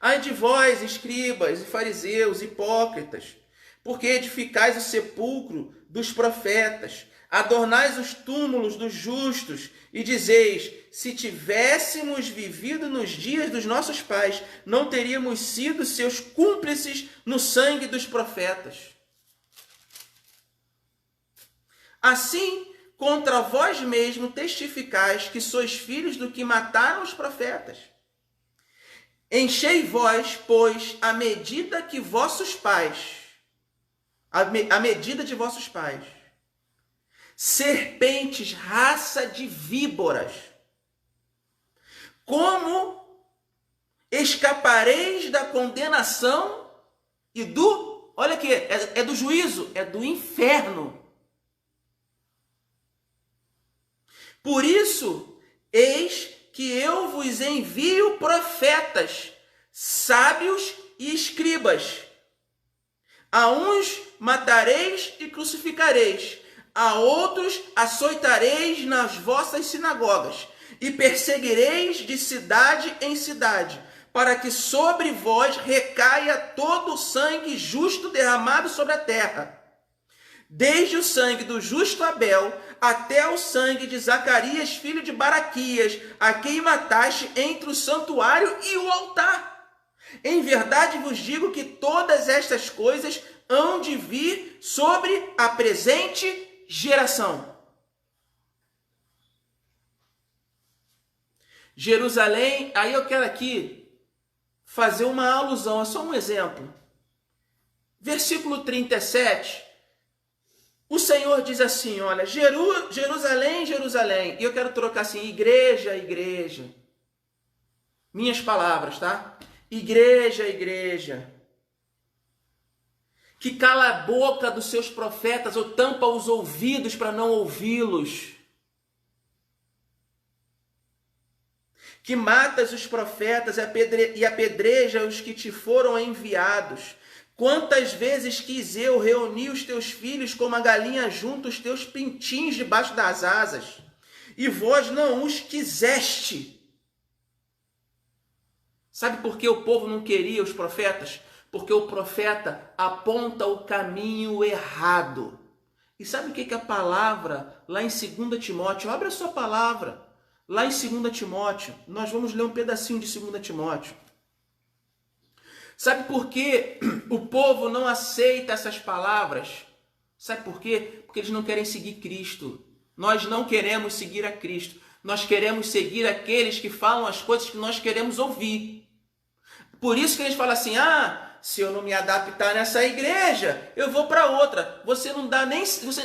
Ai de vós, escribas e fariseus, hipócritas, porque edificais o sepulcro dos profetas, adornais os túmulos dos justos e dizeis, se tivéssemos vivido nos dias dos nossos pais, não teríamos sido seus cúmplices no sangue dos profetas. Assim, contra vós mesmo testificais que sois filhos do que mataram os profetas. Enchei vós, pois, a medida que vossos pais a medida de vossos pais. Serpentes, raça de víboras. Como escapareis da condenação e do... Olha aqui, é do juízo, é do inferno. Por isso, eis que eu vos envio profetas, sábios e escribas. A uns matareis e crucificareis, a outros açoitareis nas vossas sinagogas, e perseguireis de cidade em cidade, para que sobre vós recaia todo o sangue justo derramado sobre a terra, desde o sangue do justo Abel até o sangue de Zacarias, filho de Baraquias, a quem mataste entre o santuário e o altar. Em verdade vos digo que todas estas coisas hão de vir sobre a presente geração. Jerusalém, aí eu quero aqui fazer uma alusão, é só um exemplo. Versículo 37, o Senhor diz assim, olha, Jerusalém, Jerusalém, e eu quero trocar assim, igreja, igreja. Minhas palavras, tá? Igreja, igreja, que cala a boca dos seus profetas ou tampa os ouvidos para não ouvi-los, que matas os profetas e apedreja os que te foram enviados. Quantas vezes quis eu reunir os teus filhos como a galinha junta os teus pintinhos debaixo das asas, e vós não os quiseste. Sabe por que o povo não queria os profetas? Porque o profeta aponta o caminho errado. E sabe o que a palavra, lá em 2 Timóteo, abre a sua palavra, lá em 2 Timóteo, nós vamos ler um pedacinho de 2 Timóteo. Sabe por que o povo não aceita essas palavras? Sabe por quê? Porque eles não querem seguir Cristo. Nós não queremos seguir a Cristo. Nós queremos seguir aqueles que falam as coisas que nós queremos ouvir. Por isso que eles falam assim, se eu não me adaptar nessa igreja, eu vou para outra. Você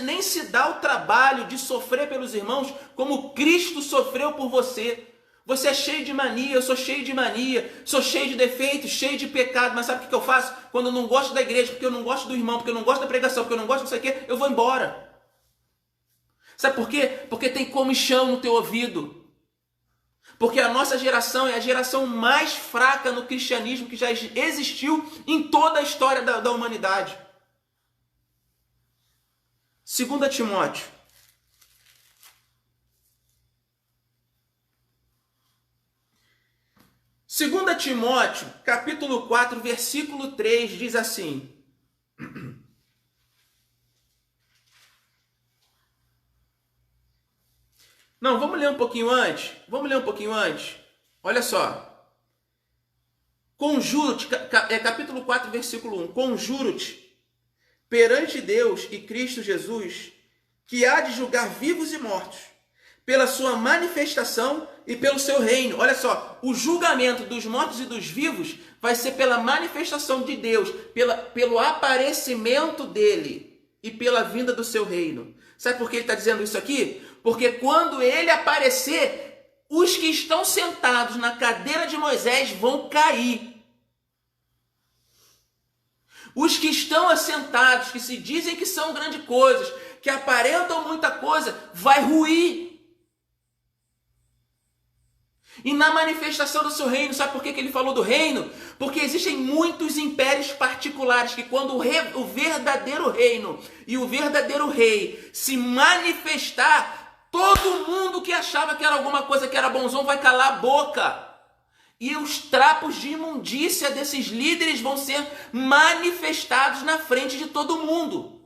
nem se dá o trabalho de sofrer pelos irmãos como Cristo sofreu por você. Você é cheio de mania, eu sou cheio de mania, sou cheio de defeitos, cheio de pecado, mas sabe o que eu faço? Quando eu não gosto da igreja, porque eu não gosto do irmão, porque eu não gosto da pregação, porque eu não gosto não sei o quê, eu vou embora. Sabe por quê? Porque tem comichão no teu ouvido. Porque a nossa geração é a geração mais fraca no cristianismo que já existiu em toda a história da humanidade. 2 Timóteo. Segunda Timóteo, capítulo 4, versículo 3, diz assim. Não, vamos ler um pouquinho antes. Olha só. Conjuro-te, capítulo 4, versículo 1. Conjuro-te perante Deus e Cristo Jesus, que há de julgar vivos e mortos, pela sua manifestação e pelo seu reino. Olha só, o julgamento dos mortos e dos vivos vai ser pela manifestação de Deus, pelo aparecimento dele e pela vinda do seu reino. Sabe por que ele está dizendo isso aqui? Porque quando ele aparecer, os que estão sentados na cadeira de Moisés vão cair. Os que estão assentados, que se dizem que são grandes coisas, que aparentam muita coisa, vai ruir. E na manifestação do seu reino, sabe por que ele falou do reino? Porque existem muitos impérios particulares que quando o verdadeiro reino e o verdadeiro rei se manifestar, todo mundo que achava que era alguma coisa que era bonzão vai calar a boca. E os trapos de imundícia desses líderes vão ser manifestados na frente de todo mundo.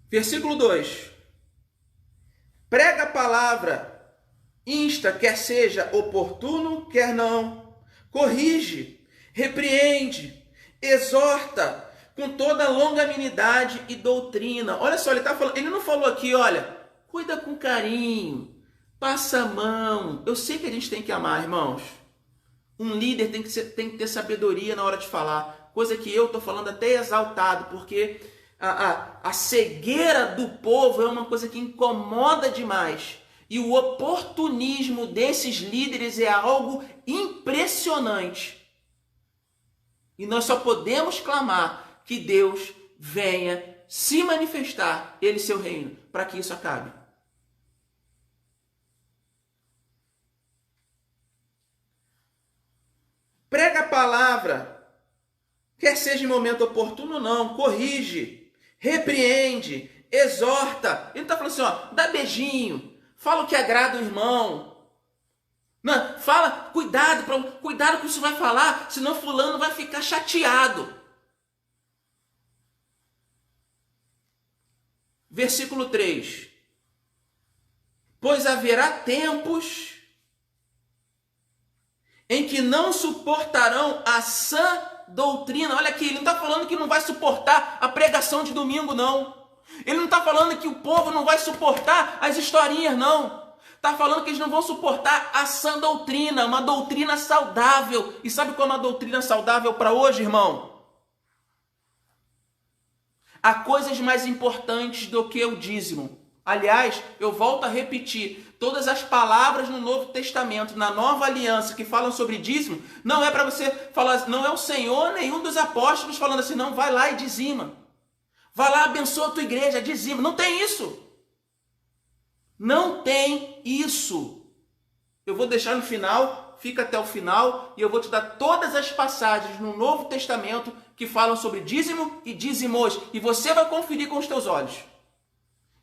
Versículo 2. Prega a palavra, insta, quer seja oportuno, quer não. Corrige, repreende, exorta, com toda longanimidade e doutrina. Olha só, ele não falou aqui, olha, cuida com carinho, Passa a mão. Eu sei que a gente tem que amar, irmãos. Um líder tem que ter sabedoria na hora de falar. Coisa que eu estou falando até exaltado, porque a cegueira do povo é uma coisa que incomoda demais. E o oportunismo desses líderes é algo impressionante. E nós só podemos clamar que Deus venha se manifestar, Ele e seu reino, para que isso acabe. Prega a palavra, quer seja em momento oportuno ou não, corrige, repreende, exorta. Ele não está falando assim, ó, dá beijinho, fala o que agrada o irmão. Não, fala, cuidado com o que você vai falar, senão fulano vai ficar chateado. Versículo 3. Pois haverá tempos em que não suportarão a sã doutrina. Olha aqui, ele não está falando que não vai suportar a pregação de domingo, não. Ele não está falando que o povo não vai suportar as historinhas, não. Está falando que eles não vão suportar a sã doutrina, uma doutrina saudável. E sabe qual é uma doutrina saudável para hoje, irmão? Há coisas mais importantes do que o dízimo. Aliás, eu volto a repetir, todas as palavras no Novo Testamento, na Nova Aliança, que falam sobre dízimo, não é para você falar, não é o Senhor, nenhum dos apóstolos falando assim, não, vai lá e dizima. Vai lá, abençoa a tua igreja, dizima. Não tem isso. Não tem isso. Eu vou deixar no final, fica até o final, e eu vou te dar todas as passagens no Novo Testamento que falam sobre dízimo e dízimos, e você vai conferir com os teus olhos.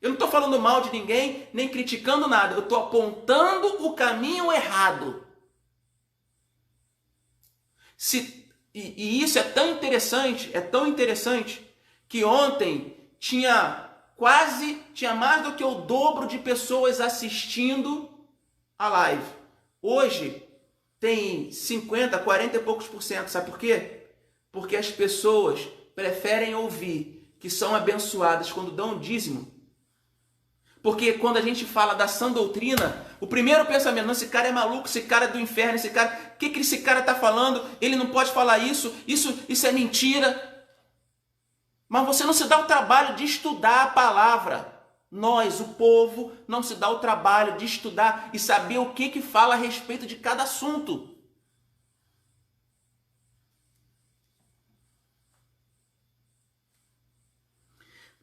Eu não estou falando mal de ninguém, nem criticando nada. Eu estou apontando o caminho errado. E isso é tão interessante, que ontem tinha mais do que o dobro de pessoas assistindo a live. Hoje tem 50, 40 e poucos %. Sabe por quê? Porque as pessoas preferem ouvir que são abençoadas quando dão dízimo. Porque quando a gente fala da sã doutrina, o primeiro pensamento, não, esse cara é maluco, esse cara é do inferno, esse cara, o que esse cara está falando? Ele não pode falar isso é mentira. Mas você não se dá o trabalho de estudar a palavra. Nós, o povo, não se dá o trabalho de estudar e saber o que fala a respeito de cada assunto.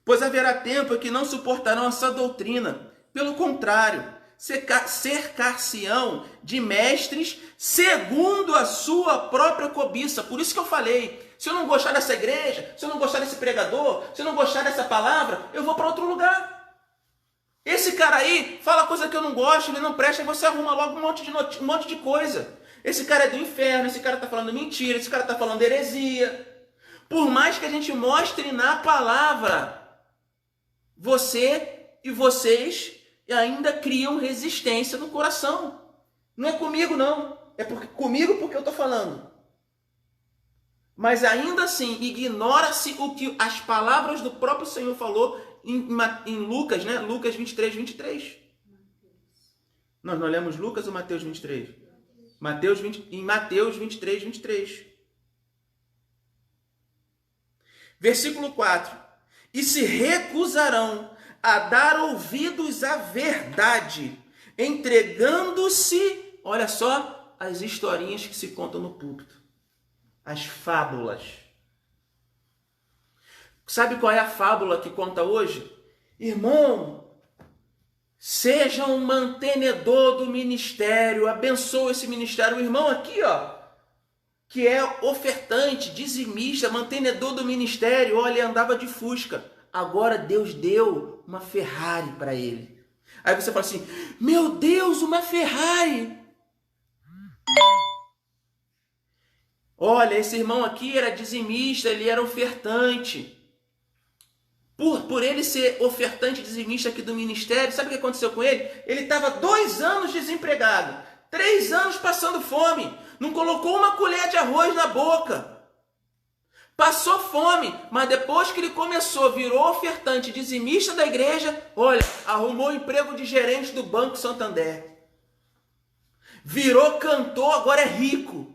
Pois haverá tempo em que não suportarão essa doutrina. Pelo contrário, cercar-se-ão de mestres segundo a sua própria cobiça. Por isso que eu falei, se eu não gostar dessa igreja, se eu não gostar desse pregador, se eu não gostar dessa palavra, eu vou para outro lugar. Esse cara aí fala coisa que eu não gosto, ele não presta, e você arruma logo um monte de coisa. Esse cara é do inferno, esse cara está falando mentira, esse cara está falando heresia. Por mais que a gente mostre na palavra, você e vocês ainda criam resistência no coração. Não é comigo, não. É comigo porque eu estou falando. Mas ainda assim, ignora-se o que as palavras do próprio Senhor falou em Lucas, né? Lucas 23, 23. Nós lemos Lucas ou Mateus 23? Em Mateus 23, 23. Versículo 4. E se recusarão a dar ouvidos à verdade, entregando-se, olha só, às historinhas que se contam no púlpito, as fábulas. Sabe qual é a fábula que conta hoje? Irmão, seja um mantenedor do ministério, abençoa esse ministério. O irmão aqui, ó, que é ofertante, dizimista, mantenedor do ministério, olha, ele andava de Fusca. Agora Deus deu uma Ferrari para ele. Aí você fala assim, meu Deus, uma Ferrari! Olha, esse irmão aqui era dizimista, ele era ofertante. Por ele ser ofertante, dizimista aqui do ministério, sabe o que aconteceu com ele? Ele estava 2 anos desempregado, 3 anos passando fome, não colocou uma colher de arroz na boca. Passou fome, mas depois que ele começou, virou ofertante dizimista da igreja, olha, arrumou emprego de gerente do Banco Santander. Virou cantor, agora é rico.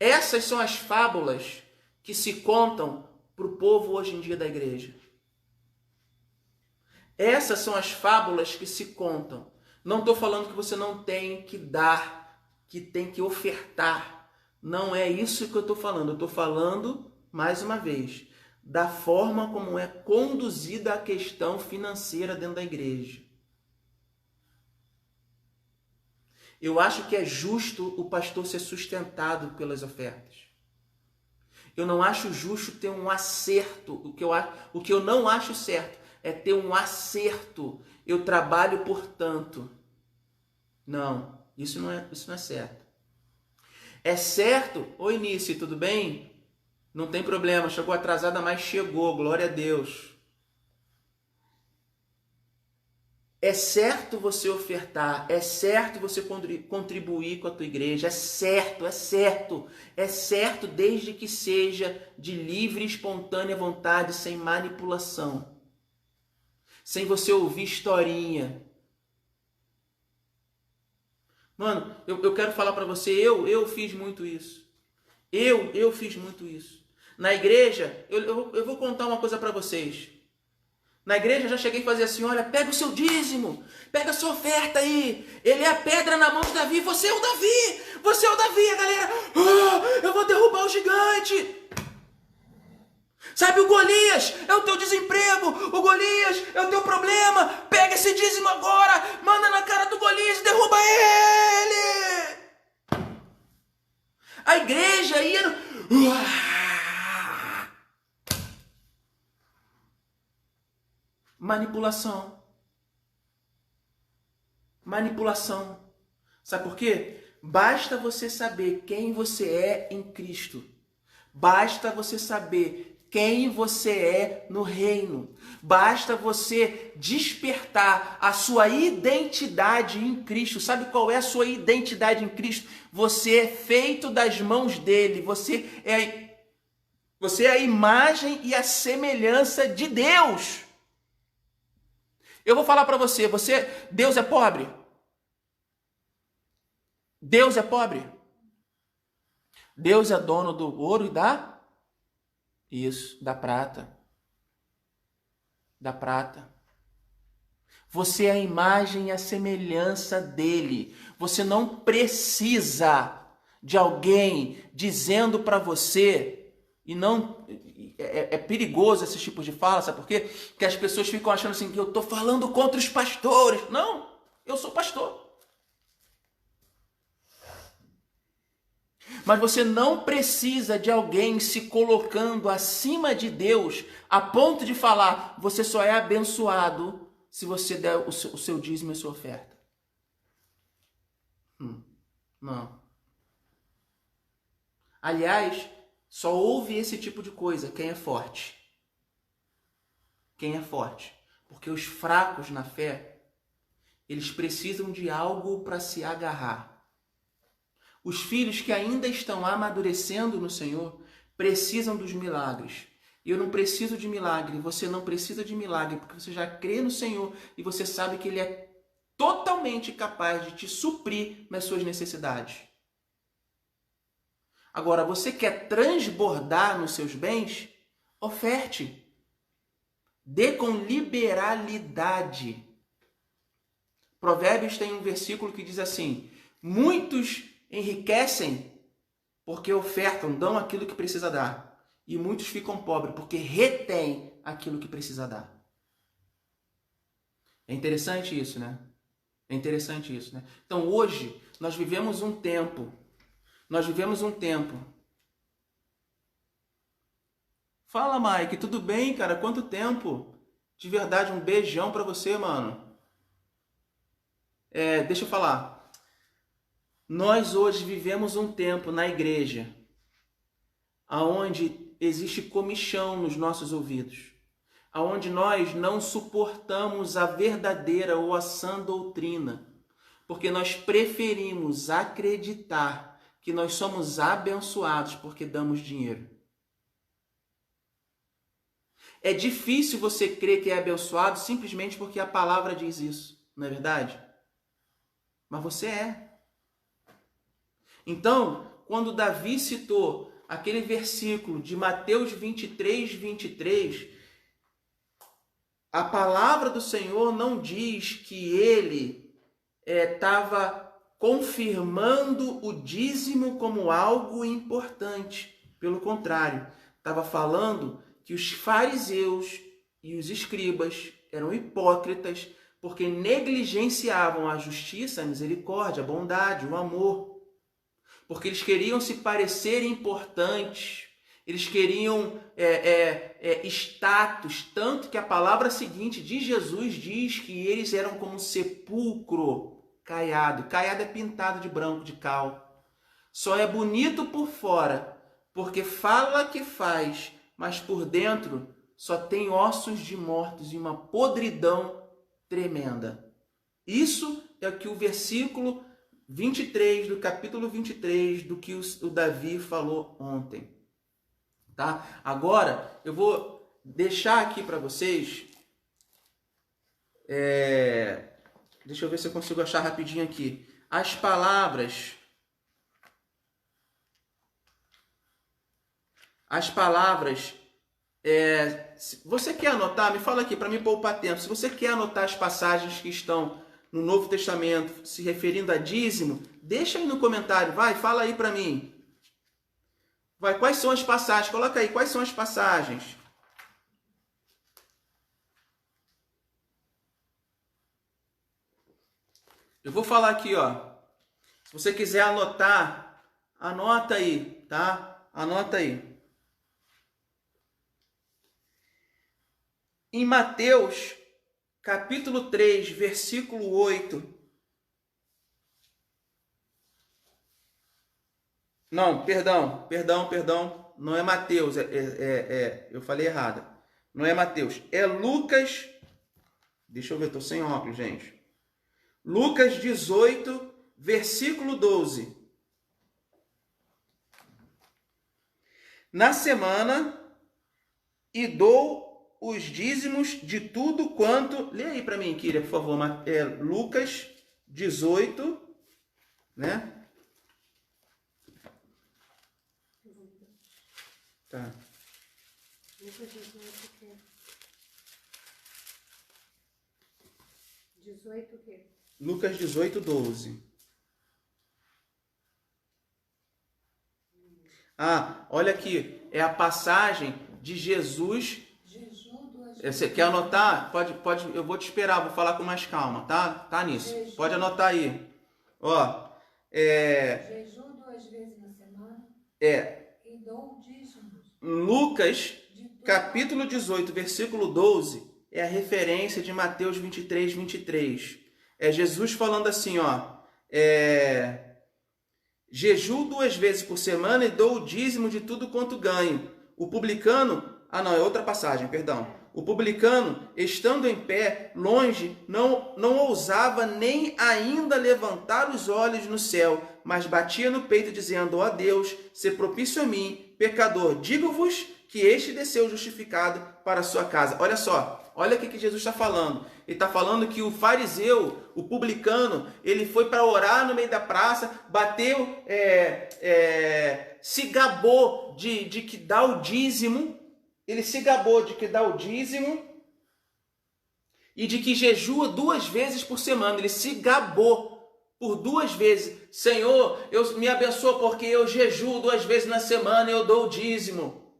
Essas são as fábulas que se contam para o povo hoje em dia da igreja. Essas são as fábulas que se contam. Não estou falando que você não tem que dar, que tem que ofertar. Não é isso que eu estou falando. Eu estou falando, mais uma vez, da forma como é conduzida a questão financeira dentro da igreja. Eu acho que é justo o pastor ser sustentado pelas ofertas. Eu não acho justo ter um acerto. O que eu não acho certo é ter um acerto. Eu trabalho por tanto. Não, isso não é certo. É certo? Oi, Nice, tudo bem? Não tem problema, chegou atrasada, mas chegou, glória a Deus. É certo você ofertar, é certo você contribuir com a tua igreja, é certo, desde que seja de livre e espontânea vontade, sem manipulação, sem você ouvir historinha. Mano, eu quero falar para você, eu fiz muito isso. Eu fiz muito isso. Na igreja, eu vou contar uma coisa para vocês. Na igreja eu já cheguei a fazer assim, olha, pega o seu dízimo, pega a sua oferta aí. Ele é a pedra na mão de Davi, você é o Davi, galera. Eu vou derrubar o gigante. Sabe, o Golias é o teu desemprego, o Golias é o teu problema. Pega esse dízimo agora, manda na cara do Golias e derruba ele. A igreja ia... Manipulação. Sabe por quê? Basta você saber quem você é em Cristo. Basta você saber quem você é no reino. Basta você despertar a sua identidade em Cristo. Sabe qual é a sua identidade em Cristo? Você é feito das mãos dele. Você é a imagem e a semelhança de Deus. Eu vou falar para você, Deus é pobre? Deus é pobre? Deus é dono do ouro e da prata. Da prata. Você é a imagem e a semelhança dele. Você não precisa de alguém dizendo para você, e não... É perigoso esse tipo de fala, sabe por quê? Porque as pessoas ficam achando assim, que eu estou falando contra os pastores. Não, eu sou pastor. Mas você não precisa de alguém se colocando acima de Deus a ponto de falar, você só é abençoado se você der o seu dízimo e a sua oferta. Não. Aliás, só ouve esse tipo de coisa quem é forte. Quem é forte. Porque os fracos na fé, eles precisam de algo para se agarrar. Os filhos que ainda estão amadurecendo no Senhor precisam dos milagres. Eu não preciso de milagre, você não precisa de milagre, porque você já crê no Senhor e você sabe que Ele é totalmente capaz de te suprir nas suas necessidades. Agora, você quer transbordar nos seus bens? Oferte. Dê com liberalidade. Provérbios tem um versículo que diz assim, muitos enriquecem porque ofertam, dão aquilo que precisa dar. E muitos ficam pobres porque retêm aquilo que precisa dar. É interessante isso, né? Então hoje nós vivemos um tempo. Fala, Mike, tudo bem, cara? Quanto tempo? De verdade, um beijão pra você, mano. Deixa eu falar. Nós hoje vivemos um tempo na igreja onde existe comichão nos nossos ouvidos, onde nós não suportamos a verdadeira ou a sã doutrina, porque nós preferimos acreditar que nós somos abençoados porque damos dinheiro. É difícil você crer que é abençoado simplesmente porque a palavra diz isso, não é verdade? Mas você é. Então, quando Davi citou aquele versículo de Mateus 23, a palavra do Senhor não diz que ele estava confirmando o dízimo como algo importante. Pelo contrário, estava falando que os fariseus e os escribas eram hipócritas porque negligenciavam a justiça, a misericórdia, a bondade, o amor. Porque eles queriam se parecer importantes, eles queriam status, tanto que a palavra seguinte de Jesus diz que eles eram como um sepulcro caiado. Caiado é pintado de branco, de cal. Só é bonito por fora, porque fala que faz, mas por dentro só tem ossos de mortos e uma podridão tremenda. Isso é o que o versículo 23, do capítulo 23, do que o Davi falou ontem. Tá? Agora, eu vou deixar aqui para vocês... Deixa eu ver se eu consigo achar rapidinho aqui. As palavras... se você quer anotar, me fala aqui para me poupar tempo. Se você quer anotar as passagens que estão no Novo Testamento se referindo a dízimo, deixa aí no comentário, vai, fala aí para mim. Vai, quais são as passagens? Coloca aí, quais são as passagens? Eu vou falar aqui, ó. Se você quiser anotar, anota aí, tá? Anota aí. Em Mateus, capítulo 3, versículo 8. Não, perdão. Não é Mateus, eu falei errado. Não é Mateus, é Lucas. Deixa eu ver, estou sem óculos, gente. Lucas 18, versículo 12. Na semana, e dou os dízimos de tudo quanto... Lê aí para mim, Kíria, por favor. Lucas 18, né? Tá. Lucas 18 o quê? 18 o quê? Lucas 18, 12. Ah, olha aqui. É a passagem de Jesus... Você quer anotar? Pode, eu vou te esperar, vou falar com mais calma, tá? Tá nisso. Pode anotar aí. Ó, Jejum 2 vezes na semana. E dou dízimos. Lucas, capítulo 18, versículo 12, é a referência de Mateus 23, 23. É Jesus falando assim, ó. Jejuo 2 vezes por semana e dou o dízimo de tudo quanto ganho. O publicano... Ah, não, é outra passagem, perdão. O publicano, estando em pé, longe, não ousava nem ainda levantar os olhos no céu, mas batia no peito, dizendo, ó Deus, se propício a mim, pecador. Digo-vos que este desceu justificado para a sua casa. Olha só, olha o que Jesus está falando. Ele está falando que o fariseu, o publicano, ele foi para orar no meio da praça, bateu, se gabou de que dá o dízimo. Ele se gabou de que dá o dízimo e de que jejua 2 vezes por semana. Ele se gabou por 2 vezes. Senhor, eu me abençoa porque eu jejuo 2 vezes na semana e eu dou o dízimo.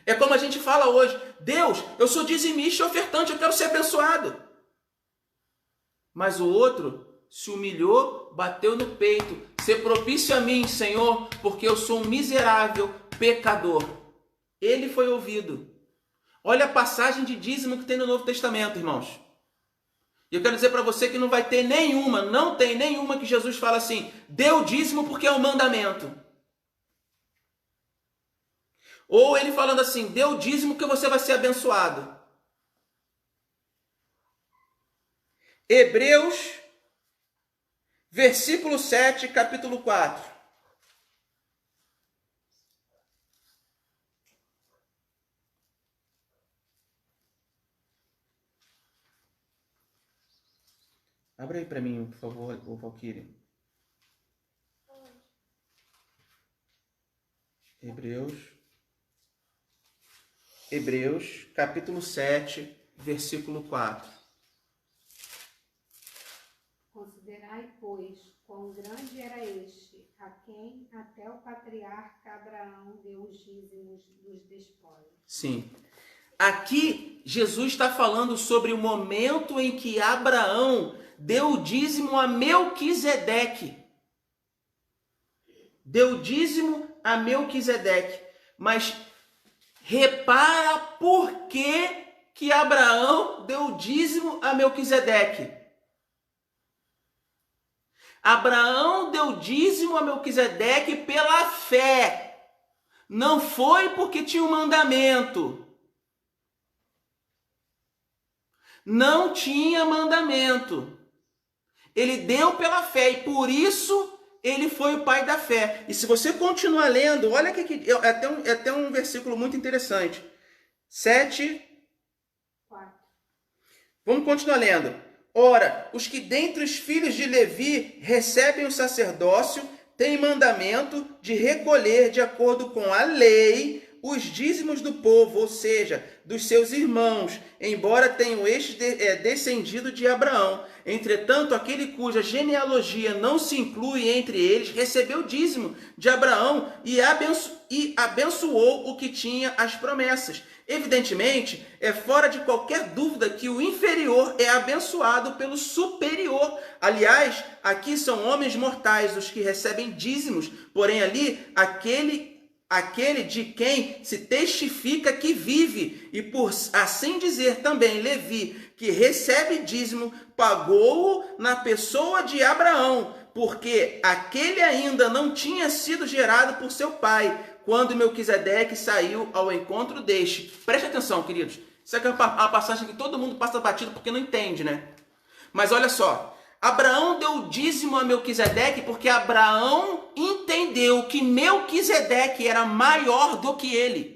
É como a gente fala hoje. Deus, eu sou dizimista e ofertante, eu quero ser abençoado. Mas o outro se humilhou, bateu no peito. Ser propício a mim, Senhor, porque eu sou um miserável pecador. Ele foi ouvido. Olha a passagem de dízimo que tem no Novo Testamento, irmãos. E eu quero dizer para você que não vai ter nenhuma, não tem nenhuma que Jesus fala assim, dê o dízimo porque é um mandamento. Ou ele falando assim, dê o dízimo que você vai ser abençoado. Hebreus, versículo 7, capítulo 4. Abre aí para mim, por favor, o Valquíria. Hebreus, capítulo 7, versículo 4. Considerai, pois, quão grande era este, a quem até o patriarca Abraão deu os dízimos dos despojos. Sim. Aqui, Jesus está falando sobre o momento em que Abraão deu o dízimo a Melquisedeque. Deu dízimo a Melquisedeque. Mas repara por que Abraão deu dízimo a Melquisedeque. Abraão deu dízimo a Melquisedeque pela fé. Não foi porque tinha um mandamento. Não tinha mandamento. Ele deu pela fé e por isso ele foi o pai da fé. E se você continuar lendo, olha que é até um versículo muito interessante. 7:4. Vamos continuar lendo. Ora, os que dentre os filhos de Levi recebem o sacerdócio têm mandamento de recolher, de acordo com a lei, os dízimos do povo, ou seja, dos seus irmãos, embora tenham estes descendido de Abraão. Entretanto, aquele cuja genealogia não se inclui entre eles, recebeu o dízimo de Abraão e abençoou o que tinha as promessas. Evidentemente, é fora de qualquer dúvida que o inferior é abençoado pelo superior. Aliás, aqui são homens mortais os que recebem dízimos, porém ali, aquele de quem se testifica que vive, e por assim dizer também Levi, que recebe dízimo, pagou-o na pessoa de Abraão, porque aquele ainda não tinha sido gerado por seu pai, quando Melquisedeque saiu ao encontro deste. Preste atenção, queridos. Isso aqui é uma passagem que todo mundo passa batido porque não entende, né? Mas olha só. Abraão deu dízimo a Melquisedeque porque Abraão entendeu que Melquisedeque era maior do que ele.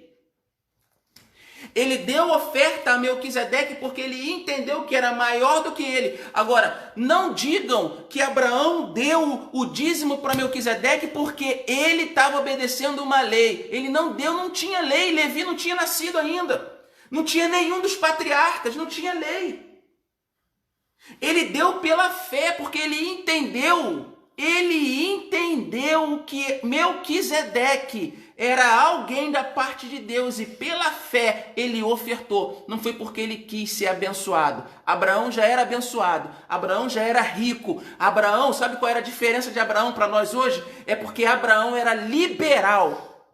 Ele deu oferta a Melquisedeque porque ele entendeu que era maior do que ele. Agora, não digam que Abraão deu o dízimo para Melquisedeque porque ele estava obedecendo uma lei. Ele não deu, não tinha lei. Levi não tinha nascido ainda. Não tinha nenhum dos patriarcas, não tinha lei. Ele deu pela fé, porque ele entendeu que Melquisedeque era alguém da parte de Deus e pela fé ele ofertou. Não foi porque ele quis ser abençoado. Abraão já era abençoado, Abraão já era rico. Abraão, sabe qual era a diferença de Abraão para nós hoje? É porque Abraão era liberal.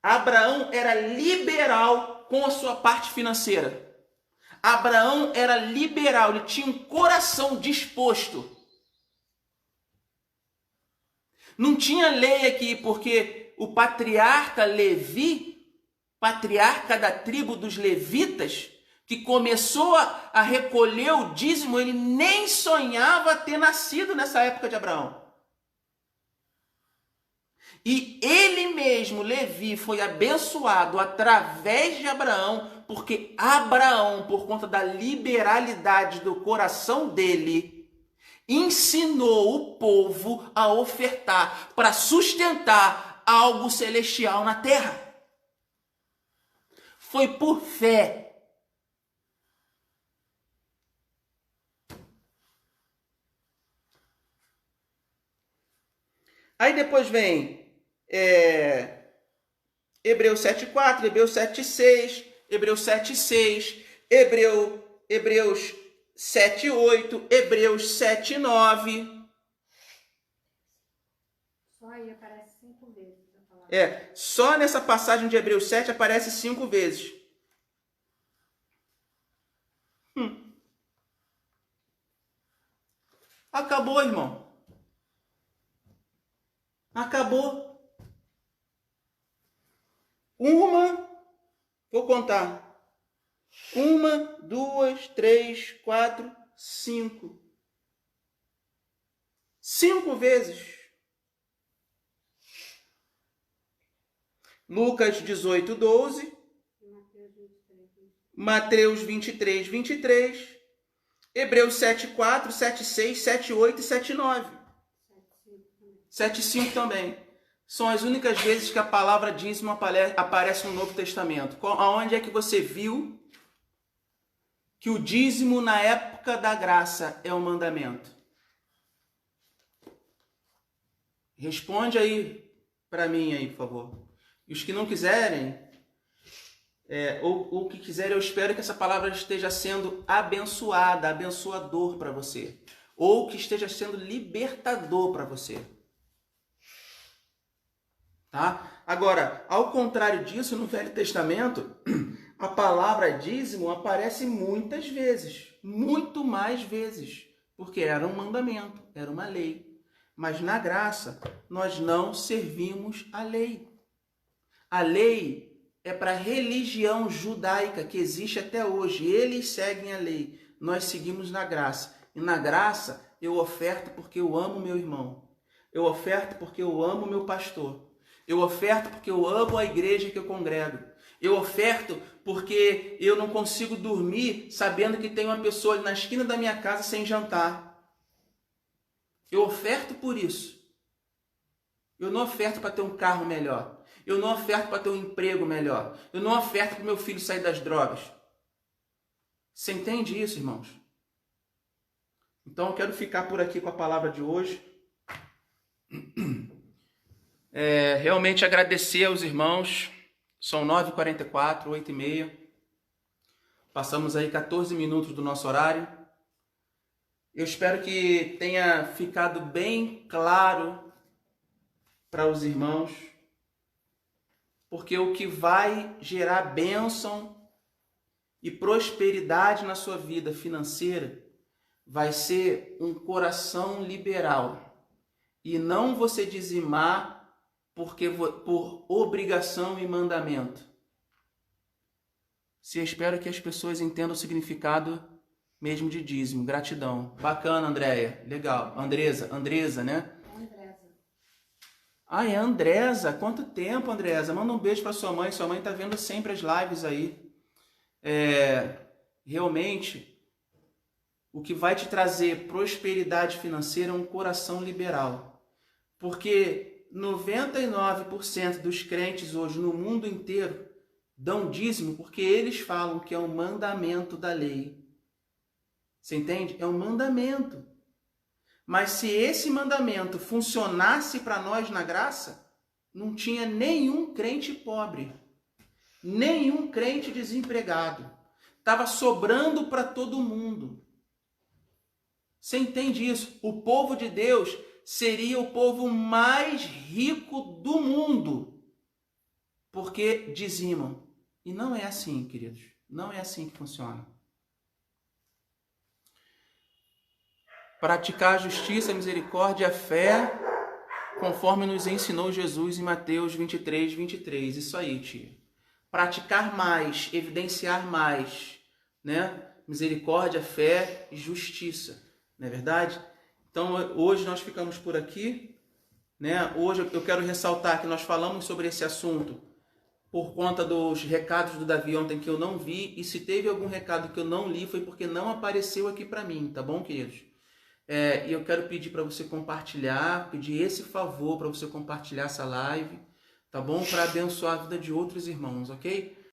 Abraão era liberal com a sua parte financeira. Abraão era liberal, ele tinha um coração disposto. Não tinha lei aqui, porque o patriarca Levi, patriarca da tribo dos levitas, que começou a recolher o dízimo, ele nem sonhava ter nascido nessa época de Abraão. E ele mesmo, Levi, foi abençoado através de Abraão, porque Abraão, por conta da liberalidade do coração dele, ensinou o povo a ofertar para sustentar algo celestial na terra. Foi por fé. Aí depois vem Hebreus 7:4, Hebreus 7:6, Hebreus 7:6, Hebreus 7:8, Hebreus 7:9. Só aí aparece 5 vezes. Só nessa passagem de Hebreus 7 aparece 5 vezes. Acabou, irmão. Acabou. Vou contar. 1, 2, 3, 4, 5. 5 vezes. Lucas 18, 12. Mateus 23, 23. Hebreus 7,4, 7,6, 7,8 e 7,9. 7,5 também. São as únicas vezes que a palavra dízimo aparece no Novo Testamento. Aonde é que você viu que o dízimo na época da graça é um mandamento? Responde aí para mim aí, por favor. E os que não quiserem, ou que quiserem, eu espero que essa palavra esteja sendo abençoada, abençoador para você. Ou que esteja sendo libertador para você. Tá? Agora, ao contrário disso, no Velho Testamento, a palavra dízimo aparece muitas vezes, muito mais vezes, porque era um mandamento, era uma lei. Mas na graça, nós não servimos a lei. A lei é para a religião judaica que existe até hoje. Eles seguem a lei, nós seguimos na graça. E na graça, eu oferto porque eu amo meu irmão. Eu oferto porque eu amo meu pastor. Eu oferto porque eu amo a igreja que eu congrego. Eu oferto porque eu não consigo dormir sabendo que tem uma pessoa ali na esquina da minha casa sem jantar. Eu oferto por isso. Eu não oferto para ter um carro melhor. Eu não oferto para ter um emprego melhor. Eu não oferto para meu filho sair das drogas. Você entende isso, irmãos? Então eu quero ficar por aqui com a palavra de hoje. Realmente agradecer aos irmãos. São 9h44, 8h30. Passamos aí 14 minutos do nosso horário. Eu espero que tenha ficado bem claro para os irmãos, porque o que vai gerar bênção e prosperidade na sua vida financeira vai ser um coração liberal e não você dizimar por obrigação e mandamento. Espero que as pessoas entendam o significado mesmo de dízimo. Gratidão. Bacana, Andréia. Legal. Andresa, né? É Andresa. Quanto tempo, Andresa? Manda um beijo para sua mãe. Sua mãe tá vendo sempre as lives aí. Realmente, o que vai te trazer prosperidade financeira é um coração liberal. Porque 99% dos crentes hoje no mundo inteiro dão dízimo porque eles falam que é um mandamento da lei. Você entende? É um mandamento. Mas se esse mandamento funcionasse para nós na graça, não tinha nenhum crente pobre, nenhum crente desempregado. Estava sobrando para todo mundo. Você entende isso? O povo de Deus seria o povo mais rico do mundo, porque dizimam. E não é assim, queridos. Não é assim que funciona. Praticar a justiça, a misericórdia e a fé, conforme nos ensinou Jesus em Mateus 23, 23. Isso aí, tia. Praticar mais, evidenciar mais, né? Misericórdia, fé e justiça. Não é verdade? Então, hoje nós ficamos por aqui, né? Hoje eu quero ressaltar que nós falamos sobre esse assunto por conta dos recados do Davi ontem que eu não vi. E se teve algum recado que eu não li, foi porque não apareceu aqui para mim, tá bom, queridos? E eu quero pedir para você compartilhar, pedir esse favor para você compartilhar essa live, tá bom? Para abençoar a vida de outros irmãos, ok?